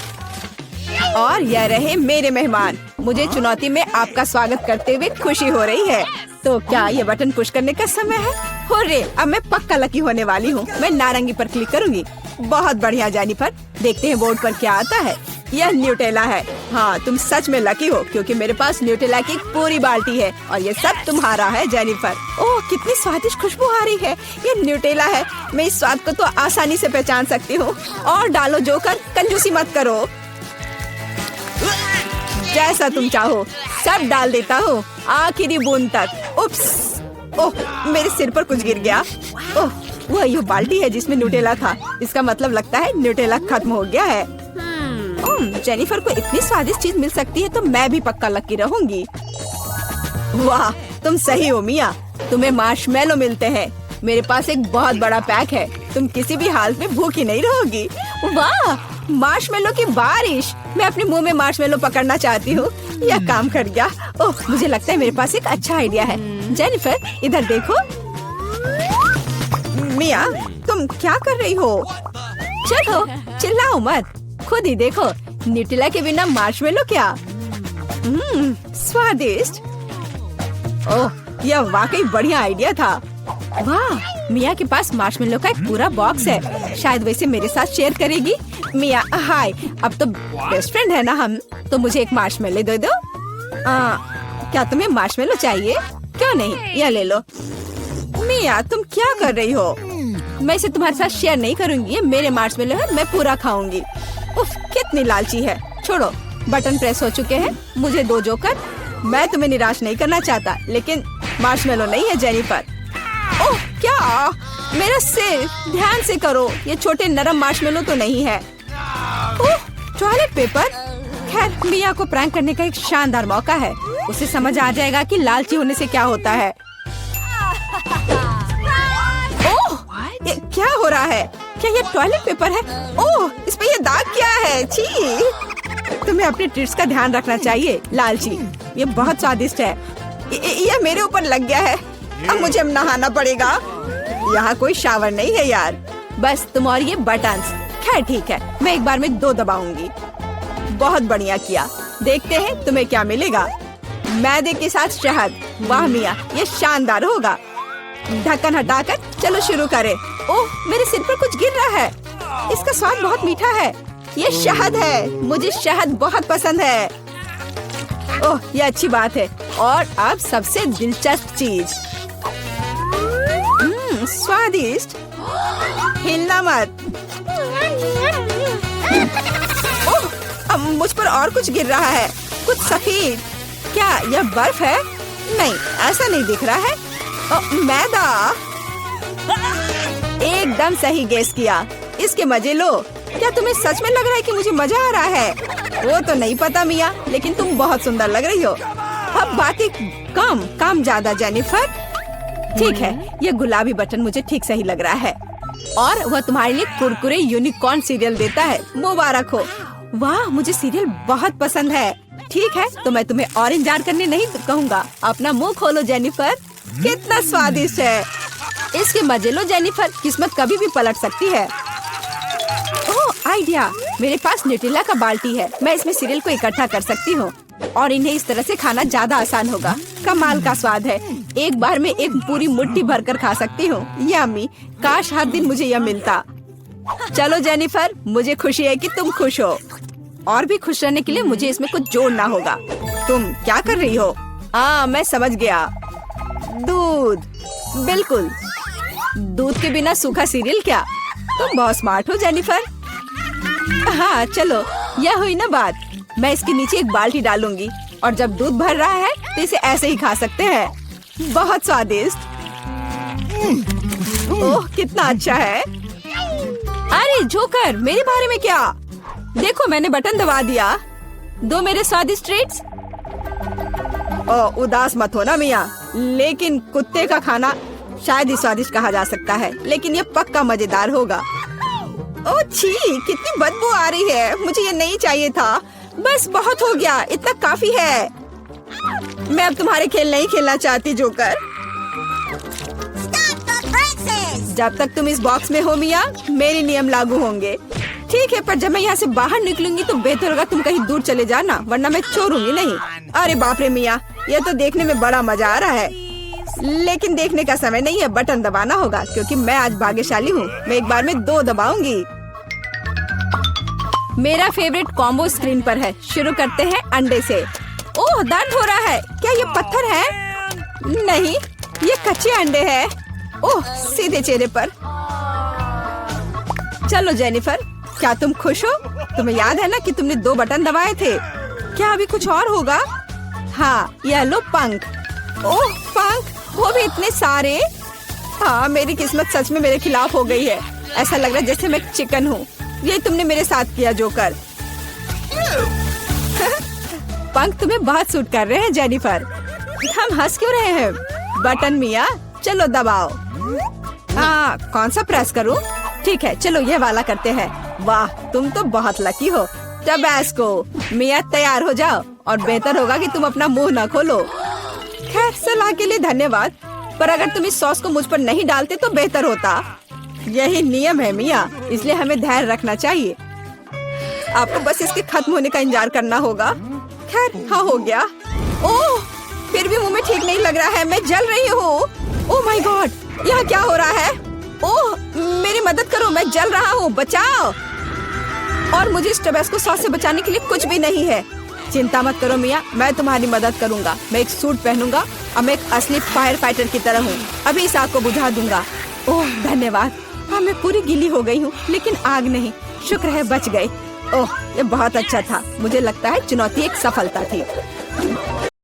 और यह रहे मेरे मेहमान। मुझे चुनौती में आपका स्वागत करते हुए खुशी हो रही है। तो क्या ये बटन पुश करने का समय है? हो रे, अब मैं पक्का लकी होने वाली हूँ। मैं नारंगी पर क्लिक करूंगी। बहुत बढ़िया जेनिफर। देखते हैं बोर्ड पर क्या आता है। यह न्यूटेला है। हाँ, तुम सच में लकी हो क्योंकि मेरे पास न्यूटेला की एक पूरी बाल्टी है और ये सब तुम्हारा है जेनिफर। ओह, कितनी स्वादिष्ट खुशबू आ रही है। ये न्यूटेला है। मैं इस स्वाद को तो आसानी से पहचान सकती हूँ। और डालो जोकर, कंजूसी मत करो। जैसा तुम चाहो सब डाल देता हूँ, आखिरी बूंद तक। उप्स, ओह, मेरे सिर पर कुछ गिर गया। ओह, वह यह बाल्टी है जिसमें न्यूटेला था। इसका मतलब लगता है न्यूटेला खत्म हो गया है। जेनिफर को इतनी स्वादिष्ट चीज मिल सकती है तो मैं भी पक्का लकी रहूंगी। वाह, तुम सही हो मिया। तुम्हें मार्शमेलो मिलते हैं। मेरे पास एक बहुत बड़ा पैक है। तुम किसी भी हालत में भूखी नहीं रहोगी। वाह, मार्शमेलो की बारिश। मैं अपने मुंह में मार्शमेलो पकड़ना चाहती हूँ। यह काम कर गया। ओह, मुझे लगता है मेरे पास एक अच्छा आइडिया है। जेनिफर, इधर देखो। मिया, तुम क्या कर रही हो? चलो, चिल्लाओ मत, खुद ही देखो। न्यूटेला के बिना मार्शमेलो क्या? स्वादिष्ट। ओह, यह वाकई बढ़िया आइडिया था। वाह, मिया के पास मार्शमेलो का एक पूरा बॉक्स है। शायद वैसे मेरे साथ शेयर करेगी। मिया, हाय, अब तो बेस्ट फ्रेंड है ना हम। तो मुझे एक मार्शमेलो दे दो। क्या तुम्हें मार्शमेलो चाहिए? क्यों नहीं, यह ले लो। मिया, तुम क्या कर रही हो? मैं इसे तुम्हारे साथ शेयर नहीं करूंगी। ये मेरे मार्शमेलो है, मैं पूरा खाऊंगी। उफ, कितनी लालची है। छोड़ो, बटन प्रेस हो चुके हैं। मुझे दो जोकर। मैं तुम्हें निराश नहीं करना चाहता, लेकिन मार्शमेलो नहीं है जेनिफर। ओह, क्या? मेरा सिर, ध्यान से करो। ये छोटे नरम मार्शमेलो तो नहीं है। ओह, टॉयलेट पेपर। खैर, मिया को प्रैंक करने का एक शानदार मौका है। उसे समझ आ जाएगा कि लालची होने से क्या होता है। ओह, ये क्या हो रहा है? क्या ये टॉयलेट पेपर है? ओह, इस पे ये दाग क्या है? छी! तुम्हें अपने ट्रीट्स का ध्यान रखना चाहिए लालची। ये बहुत स्वादिष्ट है। ये मेरे ऊपर लग गया है। अब मुझे नहाना पड़ेगा। यहाँ कोई शावर नहीं है यार। बस तुम और ये बटन्स। खैर ठीक है, मैं एक बार में 2 दबाऊंगी। बहुत बढ़िया किया। देखते हैं तुम्हें क्या मिलेगा। मैदे के साथ शहद। वाह मिया, ये शानदार होगा। ढक्कन हटाकर चलो शुरू करें। ओह, मेरे सिर पर कुछ गिर रहा है। इसका स्वाद बहुत मीठा है। ये शहद है। मुझे शहद बहुत पसंद है। ओह, ये अच्छी बात है। और अब सबसे दिलचस्प चीज। स्वादिष्ट। हिलना मत। ओह, अब मुझ पर और कुछ गिर रहा है। कुछ सफेद। क्या यह बर्फ है? नहीं, ऐसा नहीं दिख रहा है। मैदा। एकदम सही गेस किया। इसके मजे लो। क्या तुम्हें सच में लग रहा है कि मुझे मजा आ रहा है? वो तो नहीं पता मिया, लेकिन तुम बहुत सुंदर लग रही हो। अब बातें कम, काम ज्यादा जेनिफर। ठीक है, ये गुलाबी बटन मुझे ठीक सही लग रहा है। और वह तुम्हारे लिए कुरकुरे यूनिकॉर्न सीरियल देता है। मुबारक हो। वाह, मुझे सीरियल बहुत पसंद है। ठीक है, तो मैं तुम्हें और इंतजार करने नहीं कहूँगा। अपना मुंह खोलो जेनिफर। कितना स्वादिष्ट है। इसके मजे लो जेनिफर। किस्मत कभी भी पलट सकती है। ओह, आइडिया। मेरे पास न्यूटेला का बाल्टी है। मैं इसमें सीरियल को इकट्ठा कर सकती हूँ और इन्हें इस तरह से खाना ज्यादा आसान होगा। कमाल का स्वाद है। एक बार में एक पूरी मुट्ठी भरकर खा सकती हूँ। यम्मी। काश हर दिन मुझे यह मिलता। चलो जेनिफर, मुझे खुशी है कि तुम खुश हो। और भी खुश रहने के लिए मुझे इसमें कुछ जोड़ना होगा। तुम क्या कर रही हो? मैं समझ गया। दूध। बिल्कुल, दूध के बिना सूखा सीरियल क्या? तुम बहुत स्मार्ट हो जेनिफर। हाँ चलो, यह हुई ना बात। मैं इसके नीचे एक बाल्टी डालूंगी और जब दूध भर रहा है तो इसे ऐसे ही खा सकते हैं। बहुत स्वादिष्ट। ओह, कितना अच्छा है। अरे जोकर, मेरे बारे में क्या? देखो, मैंने बटन दबा दिया। दो मेरे स्वादिष्ट ट्रीट्स। ओह, उदास मत हो ना मिया, लेकिन कुत्ते का खाना शायद ही स्वादिष्ट कहा जा सकता है, लेकिन ये पक्का मजेदार होगा। ओह छी, कितनी बदबू आ रही है। मुझे ये नहीं चाहिए था। बस बहुत हो गया, इतना काफी है। मैं अब तुम्हारे खेल नहीं खेलना चाहती जोकर। जब तक तुम इस बॉक्स में हो मिया, मेरे नियम लागू होंगे। ठीक है, पर जब मैं यहाँ से बाहर निकलूंगी तो बेहतर होगा तुम कहीं दूर चले जाना, वरना मैं छोड़ूंगी नहीं। अरे बाप रे मिया, ये तो देखने में बड़ा मजा आ रहा है, लेकिन देखने का समय नहीं है। बटन दबाना होगा क्योंकि मैं आज भाग्यशाली हूँ। मैं एक बार में 2 दबाऊंगी। मेरा फेवरेट कॉम्बो स्क्रीन पर है। शुरू करते हैं अंडे से। ओह, दर्द हो रहा है। क्या ये पत्थर है? नहीं, ये कच्चे अंडे हैं। ओह, सीधे चेहरे पर। चलो जेनिफर, क्या तुम खुश हो? तुम्हें याद है ना कि तुमने 2 बटन दबाए थे। क्या अभी कुछ और होगा? हाँ, येलो पंख। ओह पंख, वो भी इतने सारे। हाँ, मेरी किस्मत सच में मेरे खिलाफ हो गई है। ऐसा लग रहा है जैसे मैं चिकन हूँ। ये तुमने मेरे साथ किया जोकर। पंख तुम्हें बहुत सूट कर रहे हैं जेनिफर। हम हंस क्यों रहे हैं? बटन मिया, चलो दबाओ। हाँ, कौन सा प्रेस करूँ? ठीक है, चलो ये वाला करते हैं। वाह, तुम तो बहुत लकी हो। टबैस्को। मिया, तैयार हो जाओ और बेहतर होगा कि तुम अपना मुंह न खोलो। खैर, सलाह के लिए धन्यवाद, पर अगर तुम इस सॉस को मुझ पर नहीं डालते तो बेहतर होता। यही नियम है मिया, इसलिए हमें धैर्य रखना चाहिए। आपको बस इसके खत्म होने का इंतजार करना होगा। खैर, हाँ हो गया। ओह, फिर भी मुंह में ठीक नहीं लग रहा है। मैं जल रही हूँ। ओह माय गॉड, यहाँ क्या हो रहा है? ओह, मेरी मदद करो, मैं जल रहा हूँ, बचाओ। और मुझे इस टबैस्को सॉस से बचाने के लिए कुछ भी नहीं है। चिंता मत करो मिया, मैं तुम्हारी मदद करूँगा। मैं एक सूट पहनूंगा और मैं एक असली फायर फाइटर की तरह हूँ। अभी इस आग को बुझा दूंगा। ओह धन्यवाद। हाँ, मैं पूरी गीली हो गई हूँ, लेकिन आग नहीं। शुक्र है बच गए। ओह, ये बहुत अच्छा था। मुझे लगता है चुनौती एक सफलता थी।